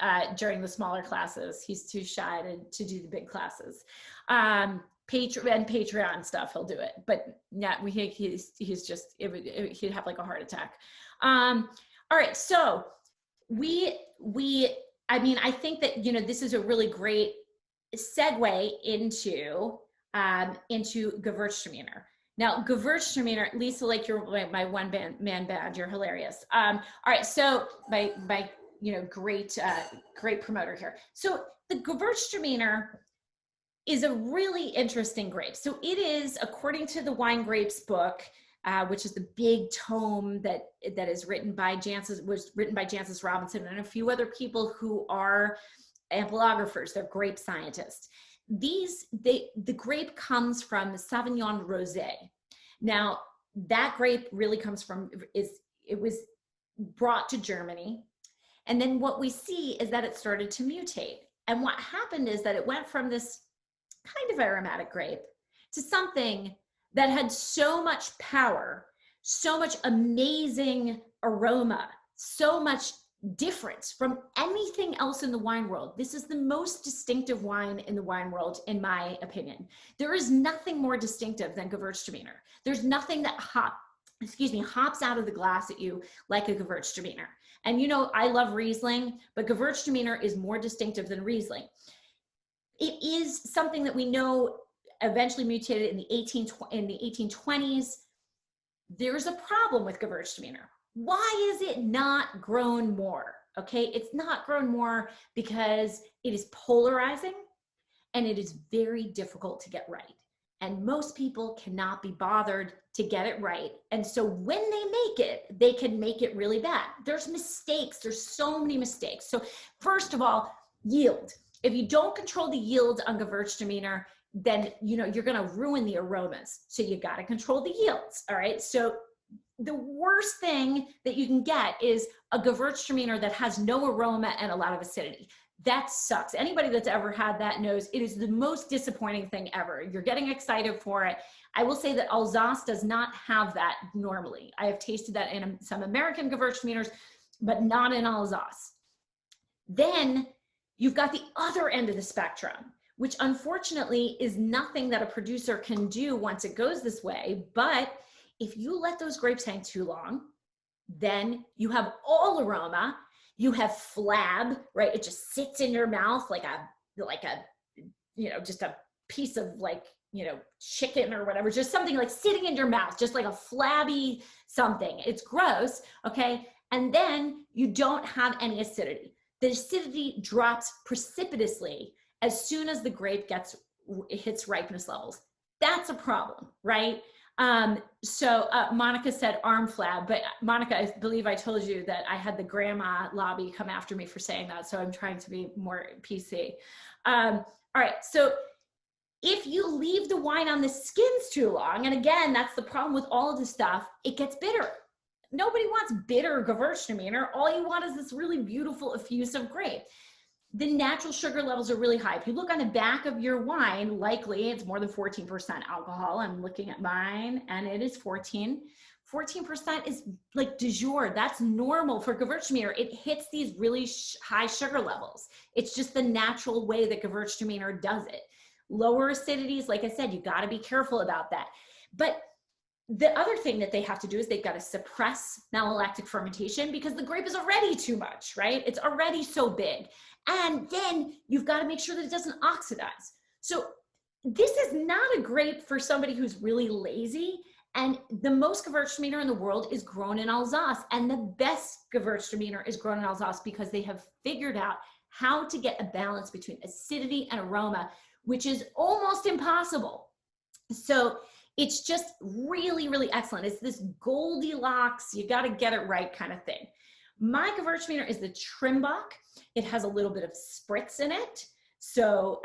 the smaller classes. He's too shy to do the big classes. Patreon stuff, he'll do it. But yeah, he's just, he'd have like a heart attack. All right, so I mean, I think that, you know, this is a really great segue into Gewürztraminer. Now, Gewürztraminer, Lisa, like you're my man band, you're hilarious. All right, so my you know, great promoter here. So the Gewürztraminer is a really interesting grape. So it is, according to the Wine Grapes book, which is the big tome that is written by Jancis Robinson and a few other people who are ampelographers. They're grape scientists. The grape comes from Sauvignon Rosé. Now, that grape really comes from, it was brought to Germany. And then what we see is that it started to mutate. And what happened is that it went from this kind of aromatic grape to something that had so much power, so much amazing aroma, so much difference from anything else in the wine world. This is the most distinctive wine in the wine world, in my opinion. There is nothing more distinctive than Gewürztraminer. There's nothing that hops out of the glass at you like a Gewürztraminer. And you know, I love Riesling, but Gewürztraminer is more distinctive than Riesling. It is something that we know eventually mutated in the 1820s. There's a problem with Gewürztraminer. Why is it not grown more? Okay, it's not grown more because it is polarizing and it is very difficult to get right. And most people cannot be bothered to get it right. And so when they make it, they can make it really bad. There's mistakes. There's so many mistakes. So first of all, yield. If you don't control the yield on Gewürztraminer, then you know you're going to ruin the aromas. So you got to control the yields. All right. So the worst thing that you can get is a Gewürztraminer that has no aroma and a lot of acidity. That sucks. Anybody that's ever had that knows it is the most disappointing thing ever. You're getting excited for it. I will say that Alsace does not have that normally. I have tasted that in some American Gewürztraminers, but not in Alsace. Then you've got the other end of the spectrum, which unfortunately is nothing that a producer can do once it goes this way. But if you let those grapes hang too long, then you have all aroma, you have flab, right? It just sits in your mouth like a, you know, just a piece of like, you know, chicken or whatever, just something like sitting in your mouth, just like a flabby something. It's gross, okay? And then you don't have any acidity. The acidity drops precipitously as soon as the grape hits ripeness levels. That's a problem, right? So Monica said arm flab, but Monica, I believe I told you that I had the grandma lobby come after me for saying that. So I'm trying to be more PC. All right. So if you leave the wine on the skins too long, and again, that's the problem with all of this stuff, it gets bitter. Nobody wants bitter Gewürztraminer. All you want is this really beautiful effusive grape. The natural sugar levels are really high. If you look on the back of your wine, likely it's more than 14% alcohol. I'm looking at mine and it is 14. 14% is like du jour. That's normal for Gewürztraminer. It hits these really high sugar levels. It's just the natural way that Gewürztraminer does it. Lower acidities, like I said, you got to be careful about that. But the other thing that they have to do is they've got to suppress malolactic fermentation because the grape is already too much, right? It's already so big. And then you've got to make sure that it doesn't oxidize. So this is not a grape for somebody who's really lazy And the most Gewürztraminer in the world is grown in Alsace. And the best Gewürztraminer is grown in Alsace because they have figured out how to get a balance between acidity and aroma, which is almost impossible. So it's just really, really excellent. It's this Goldilocks, you got to get it right kind of thing. My Gewürztraminer is the Trimbach. It has a little bit of spritz in it. So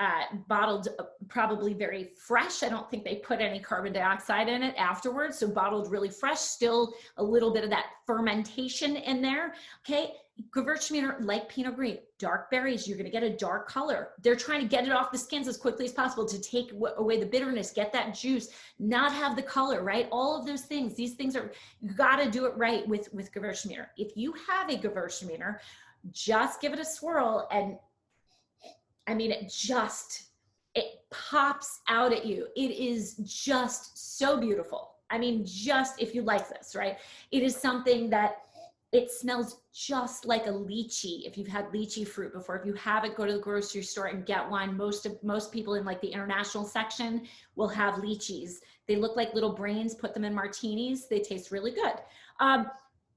bottled probably very fresh. I don't think they put any carbon dioxide in it afterwards. So bottled really fresh, still a little bit of that fermentation in there. Okay, Gewürztraminer, like Pinot Gris, dark berries, you're gonna get a dark color. They're trying to get it off the skins as quickly as possible to take away the bitterness, get that juice, not have the color, right? All of those things, these things are, you gotta do it right with Gewürztraminer. If you have a Gewürztraminer, just give it a swirl and I mean, it pops out at you. It is just so beautiful. I mean, just if you like this, right? It is something that it smells just like a lychee. If you've had lychee fruit before, if you haven't, go to the grocery store and get one. Most people in like the international section will have lychees. They look like little brains, put them in martinis. They taste really good.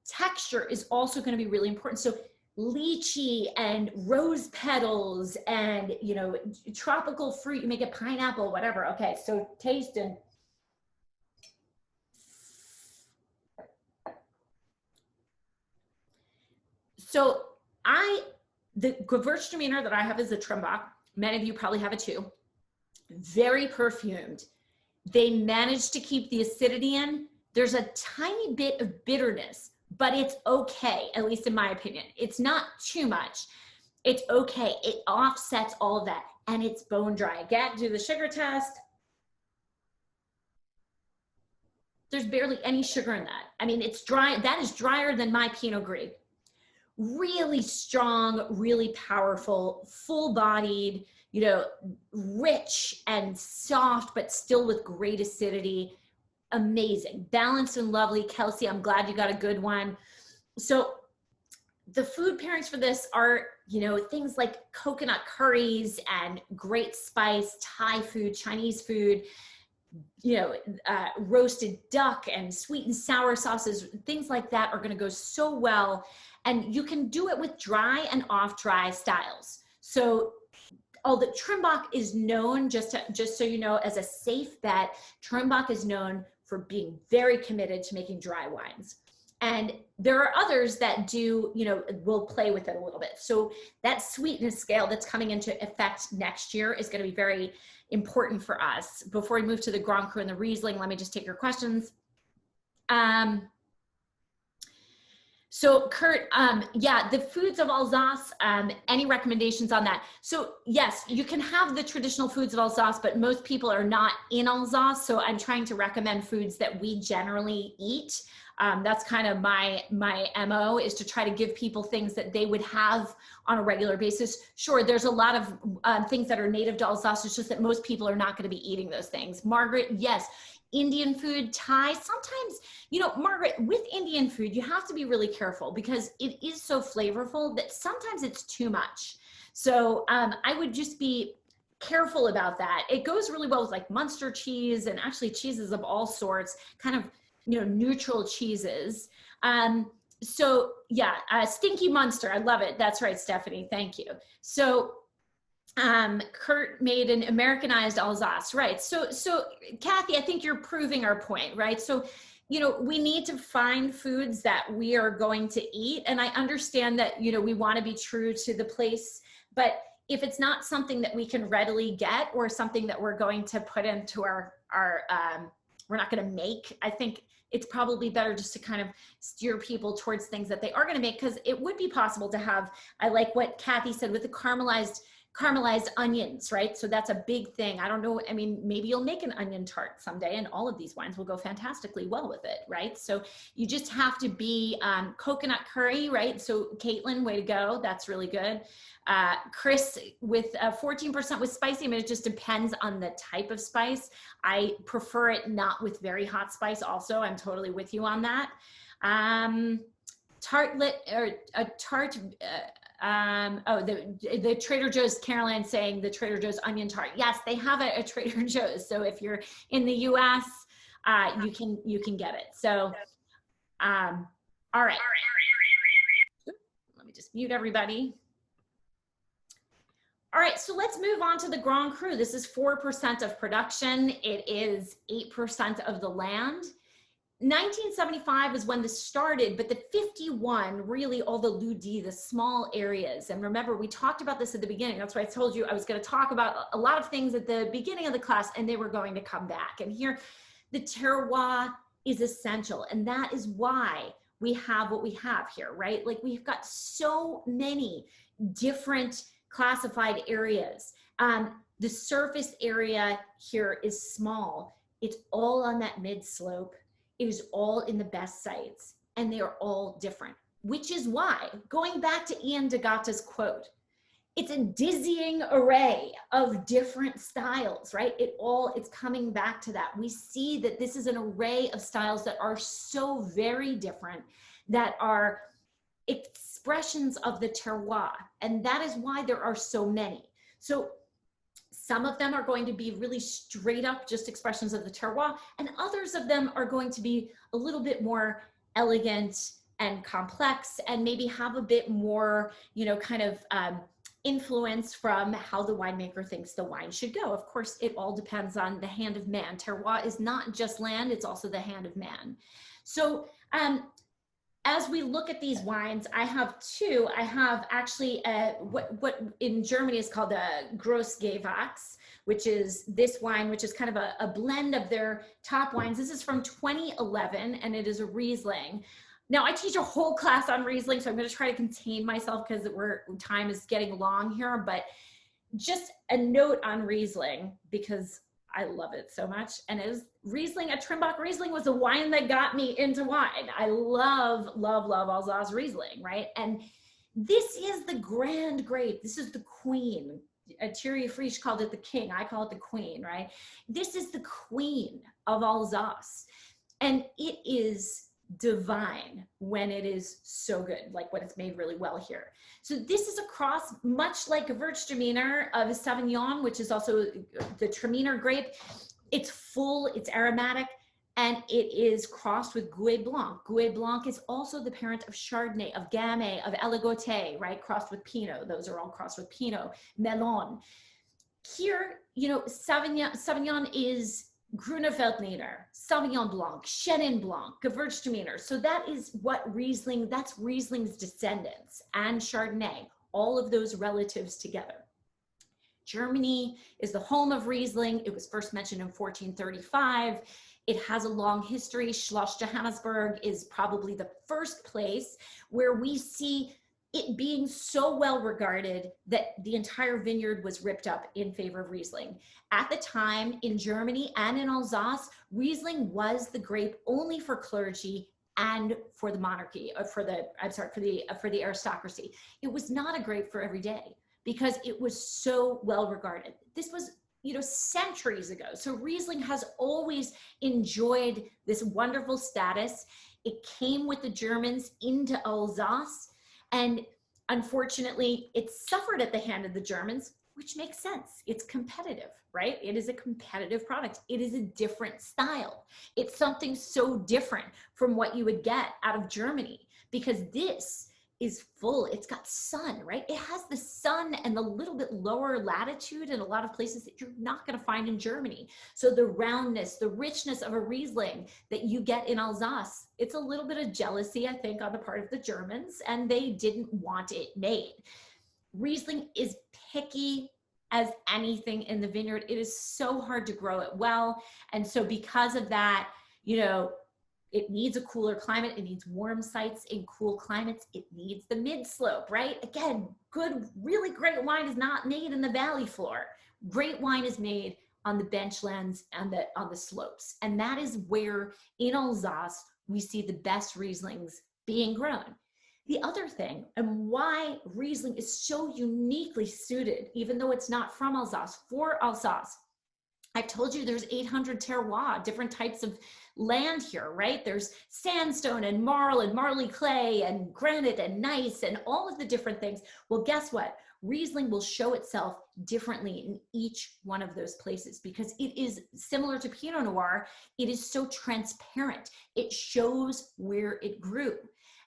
Texture is also going to be really important. So lychee and rose petals and, you know, tropical fruit, you make a pineapple, whatever. Okay, so taste and so the Gewürztraminer that I have is a Trimbach. Many of you probably have it too. Very perfumed. They managed to keep the acidity in. There's a tiny bit of bitterness, but it's okay, at least in my opinion. It's not too much. It's okay. It offsets all of that, and it's bone dry. Again, do the sugar test. There's barely any sugar in that. I mean, it's dry. That is drier than my Pinot Gris. Really strong, really powerful, full-bodied, you know, rich and soft, but still with great acidity. Amazing, balanced and lovely. Kelsey, I'm glad you got a good one. So the food pairings for this are, you know, things like coconut curries and great spice, Thai food, Chinese food, you know, roasted duck and sweet and sour sauces, things like that are going to go so well. And you can do it with dry and off dry styles. So the Trimbach is known, just so you know, as a safe bet. Trimbach is known for being very committed to making dry wines. And there are others that do, you know, will play with it a little bit. So that sweetness scale that's coming into effect next year is going to be very important for us. Before we move to the Grand Cru and the Riesling, let me just take your questions. So Kurt, yeah, the foods of Alsace, any recommendations on that? So yes, you can have the traditional foods of Alsace, but most people are not in Alsace. So I'm trying to recommend foods that we generally eat. That's kind of my MO, is to try to give people things that they would have on a regular basis. Sure, there's a lot of things that are native to Alsace. It's just that most people are not going to be eating those things. Margaret, yes. Indian food, Thai, sometimes, you know, Margaret, with Indian food, you have to be really careful because it is so flavorful that sometimes it's too much. So I would just be careful about that. It goes really well with like Munster cheese and actually cheeses of all sorts, kind of, you know, neutral cheeses. So yeah, Stinky Munster, I love it. That's right, Stephanie, thank you. So Kurt made an Americanized Alsace, right? So Kathy, I think you're proving our point, right? So, you know, we need to find foods that we are going to eat. And I understand that, you know, we want to be true to the place, but if it's not something that we can readily get or something that we're going to put into our we're not going to make, I think it's probably better just to kind of steer people towards things that they are going to make, because it would be possible to have, I like what Kathy said with the caramelized onions, right? So that's a big thing. I don't know. I mean, maybe you'll make an onion tart someday and all of these wines will go fantastically well with it, right? So you just have to be coconut curry, right? So Caitlin, way to go. That's really good. Chris with 14% with spicy. I mean, it just depends on the type of spice. I prefer it not with very hot spice also. I'm totally with you on that. The Trader Joe's, Caroline saying the Trader Joe's onion tart. Yes, they have a Trader Joe's. So if you're in the US, you can get it. So, all right. Let me just mute everybody. All right, so let's move on to the Grand Cru. This is 4% of production. It is 8% of the land. 1975 is when this started, but the 51, really all the Ludi, the small areas. And remember, we talked about this at the beginning. That's why I told you I was going to talk about a lot of things at the beginning of the class, and they were going to come back. And here, the terroir is essential. And that is why we have what we have here, right? Like, we've got so many different classified areas. The surface area here is small. It's all on that mid slope. It is all in the best sites, and they are all different, which is why, going back to Ian DeGatta's quote, it's a dizzying array of different styles, right? It's coming back to that. We see that this is an array of styles that are so very different, that are expressions of the terroir, and that is why there are so many. So some of them are going to be really straight up just expressions of the terroir, and others of them are going to be a little bit more elegant and complex, and maybe have a bit more, you know, kind of influence from how the winemaker thinks the wine should go. Of course, it all depends on the hand of man. Terroir is not just land, it's also the hand of man. So as we look at these wines, I have two. I have actually what in Germany is called a Grossgewachs, which is this wine, which is kind of a blend of their top wines. This is from 2011, and it is a Riesling. Now, I teach a whole class on Riesling, so I'm going to try to contain myself because time is getting long here. But just a note on Riesling, because I love it so much. And it is Riesling, a Trimbach Riesling was the wine that got me into wine. I love, love, love Alsace Riesling, right? And this is the grand grape. This is the queen. Thierry Frisch called it the king. I call it the queen, right? This is the queen of Alsace. And it is divine when it is so good, like when it's made really well here. So this is a cross, much like Gewürztraminer of Sauvignon, which is also the Traminer grape. It's full, it's aromatic, and it is crossed with Gouais Blanc. Gouais Blanc is also the parent of Chardonnay, of Gamay, of Eligoté, right? Crossed with Pinot. Those are all crossed with Pinot, Melon. Here, you know, Sauvignon is Grünerveltliner, Sauvignon Blanc, Chenin Blanc, Gewürztraminer. So that is what Riesling, that's Riesling's descendants, and Chardonnay, all of those relatives together. Germany is the home of Riesling. It was first mentioned in 1435. It has a long history. Schloss Johannesburg is probably the first place where we see it being so well regarded that the entire vineyard was ripped up in favor of Riesling. At the time, in Germany and in Alsace, Riesling was the grape only for clergy and for the monarchy, or for the aristocracy. It was not a grape for every day because it was so well regarded. This was, you know, centuries ago. So Riesling has always enjoyed this wonderful status. It came with the Germans into Alsace, and unfortunately, it suffered at the hand of the Germans, which makes sense. It's competitive, right? It is a competitive product. It is a different style. It's something so different from what you would get out of Germany, because this is full. It's got sun, right? It has the sun and the little bit lower latitude in a lot of places that you're not going to find in Germany. So the roundness, the richness of a Riesling that you get in Alsace, it's a little bit of jealousy, I think, on the part of the Germans, and they didn't want it made. Riesling is picky as anything in the vineyard. It is so hard to grow it well. And so because of that, you know, it needs a cooler climate. It needs warm sites in cool climates. It needs the mid slope, right? Again, good, really great wine is not made in the valley floor. Great wine is made on the benchlands and on the slopes. And that is where in Alsace, we see the best Rieslings being grown. The other thing, and why Riesling is so uniquely suited, even though it's not from Alsace, for Alsace, I told you there's 800 terroirs, different types of land here, right? There's sandstone and marl and marly clay and granite and gneiss and all of the different things. Well, guess what? Riesling will show itself differently in each one of those places because it is similar to Pinot Noir. It is so transparent. It shows where it grew.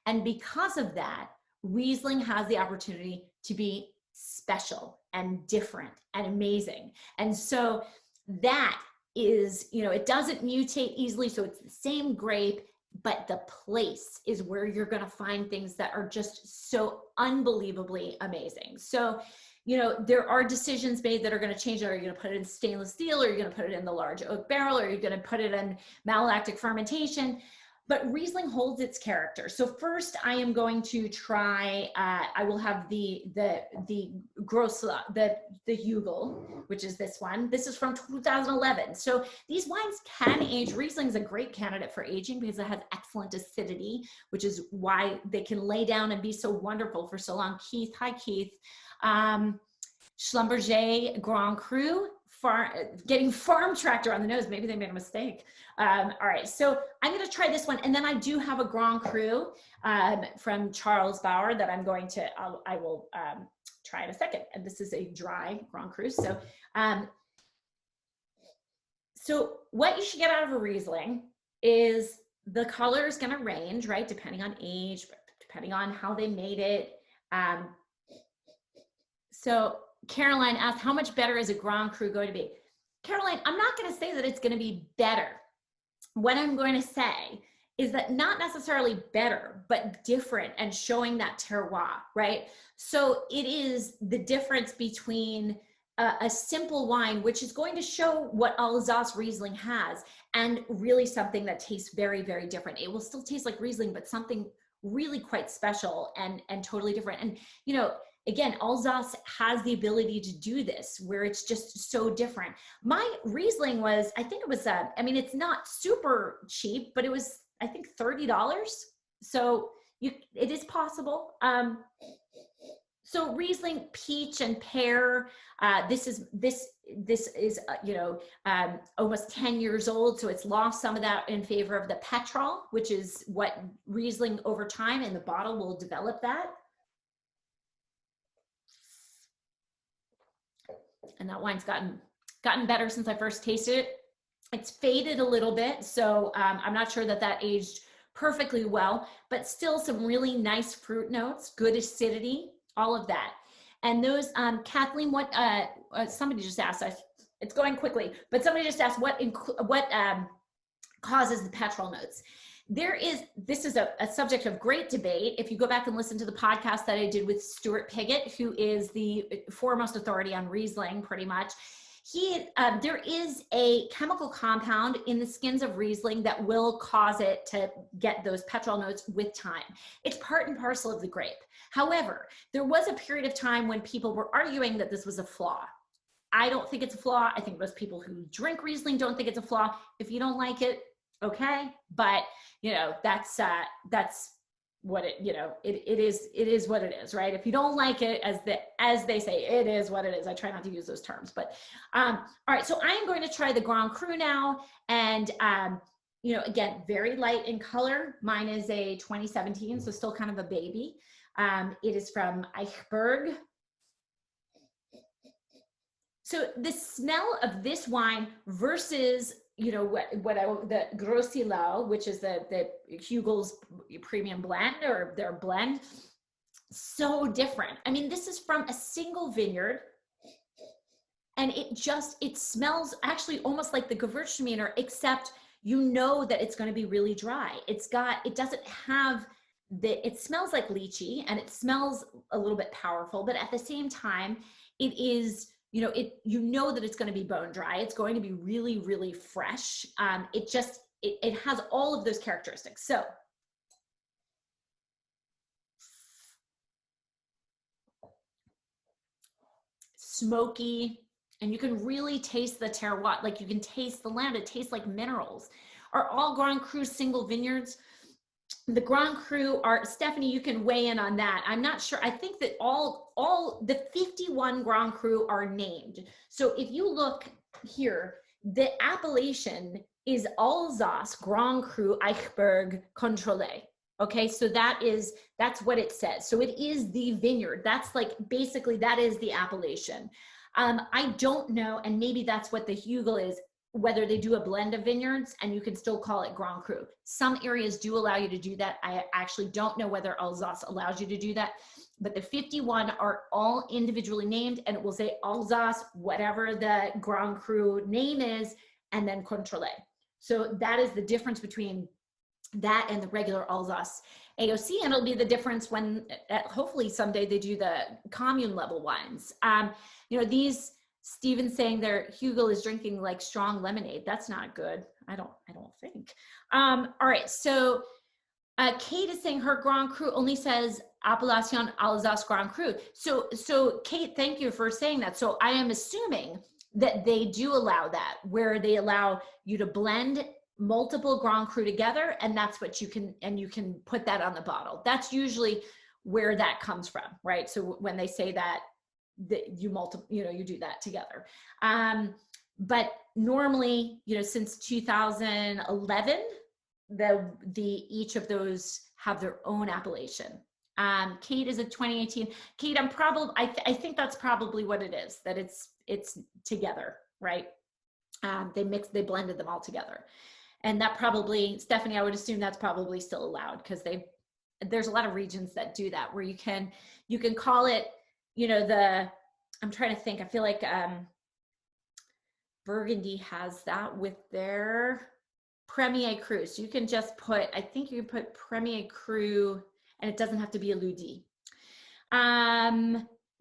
And because of that, Riesling has the opportunity to be special and different and amazing. And so that is, you know, it doesn't mutate easily. So it's the same grape, but the place is where you're going to find things that are just so unbelievably amazing. So, you know, there are decisions made that are going to change. Are you going to put it in stainless steel, or are you going to put it in the large oak barrel, or are you going to put it in malolactic fermentation? But Riesling holds its character. So first I am going to try, I will have the Gros, the Hugel, which is this one. This is from 2011. So these wines can age. Riesling is a great candidate for aging because it has excellent acidity, which is why they can lay down and be so wonderful for so long. Keith, hi Keith. Schlumberger Grand Cru, getting farm tractor on the nose. Maybe they made a mistake. All right, so I'm going to try this one, and then I do have a Grand Cru from Charles Bauer that I'm going to, I will try in a second. And this is a dry Grand Cru. So, so what you should get out of a Riesling is the color is going to range, right, depending on age, depending on how they made it. So Caroline asked, how much better is a Grand Cru going to be? Caroline, I'm not going to say that it's going to be better. What I'm going to say is that not necessarily better, but different and showing that terroir, right? So it is the difference between a simple wine, which is going to show what Alsace Riesling has, and really something that tastes very, very different. It will still taste like Riesling, but something really quite special and totally different. And, you know, again, Alsace has the ability to do this where it's just so different. My Riesling was, I think it was, I mean, it's not super cheap, but it was, I think, $30. So it is possible. So Riesling, peach and pear, this is you know, almost 10 years old. So it's lost some of that in favor of the petrol, which is what Riesling over time in the bottle will develop that. And that wine's gotten better since I first tasted it. It's faded a little bit, so I'm not sure that aged perfectly well, but still some really nice fruit notes, good acidity, all of that. And those, Kathleen, what somebody just asked, it's going quickly, but somebody just asked what causes the petrol notes. This is a subject of great debate. If you go back and listen to the podcast that I did with Stuart Piggott, who is the foremost authority on Riesling, pretty much, there is a chemical compound in the skins of Riesling that will cause it to get those petrol notes with time. It's part and parcel of the grape. However, there was a period of time when people were arguing that this was a flaw. I don't think it's a flaw. I think most people who drink Riesling don't think it's a flaw. If you don't like it, okay, but you know, that's what it, you know, it is what it is, right? If you don't like it, as they say, it is what it is. I try not to use those terms, but all right, so I am going to try the Grand Cru now, and you know, again, very light in color. Mine is a 2017, so still kind of a baby. It is from Eichberg. So the smell of this wine versus, you know, the Gros Syrah, which is the Hugel's premium blend, or their blend, so different. I mean, this is from a single vineyard, and it smells actually almost like the Gewürztraminer, except you know that it's going to be really dry. It doesn't have it smells like lychee, and it smells a little bit powerful, but at the same time, it is, you know that it's going to be bone dry. It's going to be really, really fresh. It has all of those characteristics. So smoky, and you can really taste the terroir. Like, you can taste the land. It tastes like minerals. Are all Grand Cru single vineyards? The Grand Cru are, Stephanie, you can weigh in on that. I'm not sure. I think that all the 51 Grand Cru are named. So if you look here, the appellation is Alsace Grand Cru Eichberg Contrôlé. Okay, so that's what it says. So it is the vineyard. That's like, basically that is the appellation. I don't know, and maybe that's what the Hugel is, whether they do a blend of vineyards and you can still call it Grand Cru. Some areas do allow you to do that. I actually don't know whether Alsace allows you to do that, but the 51 are all individually named, and it will say Alsace, whatever the Grand Cru name is, and then Contrôlé. So that is the difference between that and the regular Alsace AOC, and it'll be the difference when hopefully someday they do the commune level wines. You know, these, Stephen's saying their Hugel is drinking like strong lemonade. That's not good. I don't think. All right, so Kate is saying her Grand Cru only says Appellation Alsace Grand Cru. So Kate, thank you for saying that. So I am assuming that they do allow that, where they allow you to blend multiple Grand Cru together, and that's what you can put that on the bottle. That's usually where that comes from, right? So when they say that you do that together. But normally, you know, since 2011, each of those have their own appellation. Kate is a 2018. Kate, I think that's probably what it is, that it's together, right? They blended them all together. And that probably, Stephanie, I would assume that's probably still allowed, because there's a lot of regions that do that, where you can call it, you know, I'm trying to think, I feel like Burgundy has that with their Premier Cru. So you can just I think you can put Premier Cru, and it doesn't have to be a Ludi.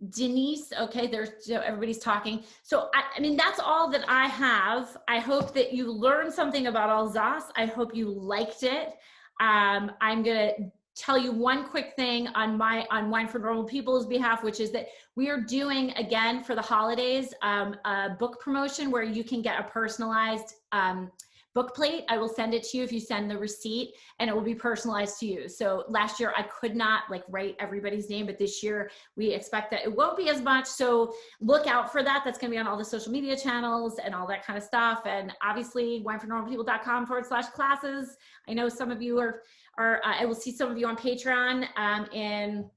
Denise, okay, everybody's talking. So I mean, that's all that I have. I hope that you learned something about Alsace. I hope you liked it. I'm gonna tell you one quick thing on Wine for Normal People's behalf, which is that we are doing, again, for the holidays, a book promotion where you can get a personalized book plate. I will send it to you if you send the receipt, and it will be personalized to you. So last year I could not write everybody's name, but this year we expect that it won't be as much. So look out for that. That's going to be on all the social media channels and all that kind of stuff. And obviously winefornormalpeople.com/classes. I know some of you I will see some of you on Patreon in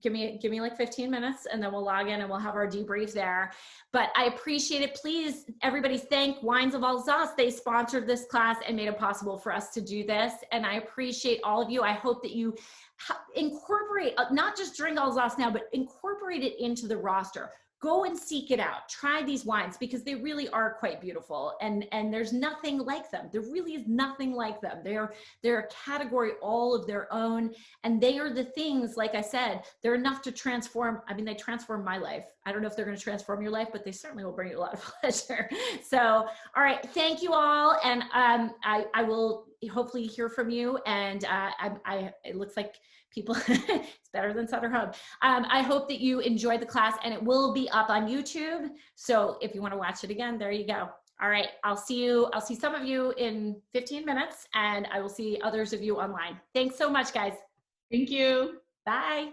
give me like 15 minutes, and then we'll log in and we'll have our debrief there. But I appreciate it. Please, everybody, thank Wines of Alsace. They sponsored this class and made it possible for us to do this. And I appreciate all of you. I hope that you incorporate, not just drink Alsace now, but incorporate it into the roster. Go and seek it out. Try these wines, because they really are quite beautiful, and there's nothing like them. There really is nothing like them. They're a category all of their own, and they are the things, like I said, they're enough to transform. I mean, they transform my life. I don't know if they're going to transform your life, but they certainly will bring you a lot of pleasure. So, all right, thank you all, and I will hopefully hear from you. And it looks like people, it's better than Sutter Home. I hope that you enjoyed the class, and it will be up on YouTube. So if you want to watch it again, there you go. All right, I'll see some of you in 15 minutes, and I will see others of you online. Thanks so much, guys. Thank you. Bye.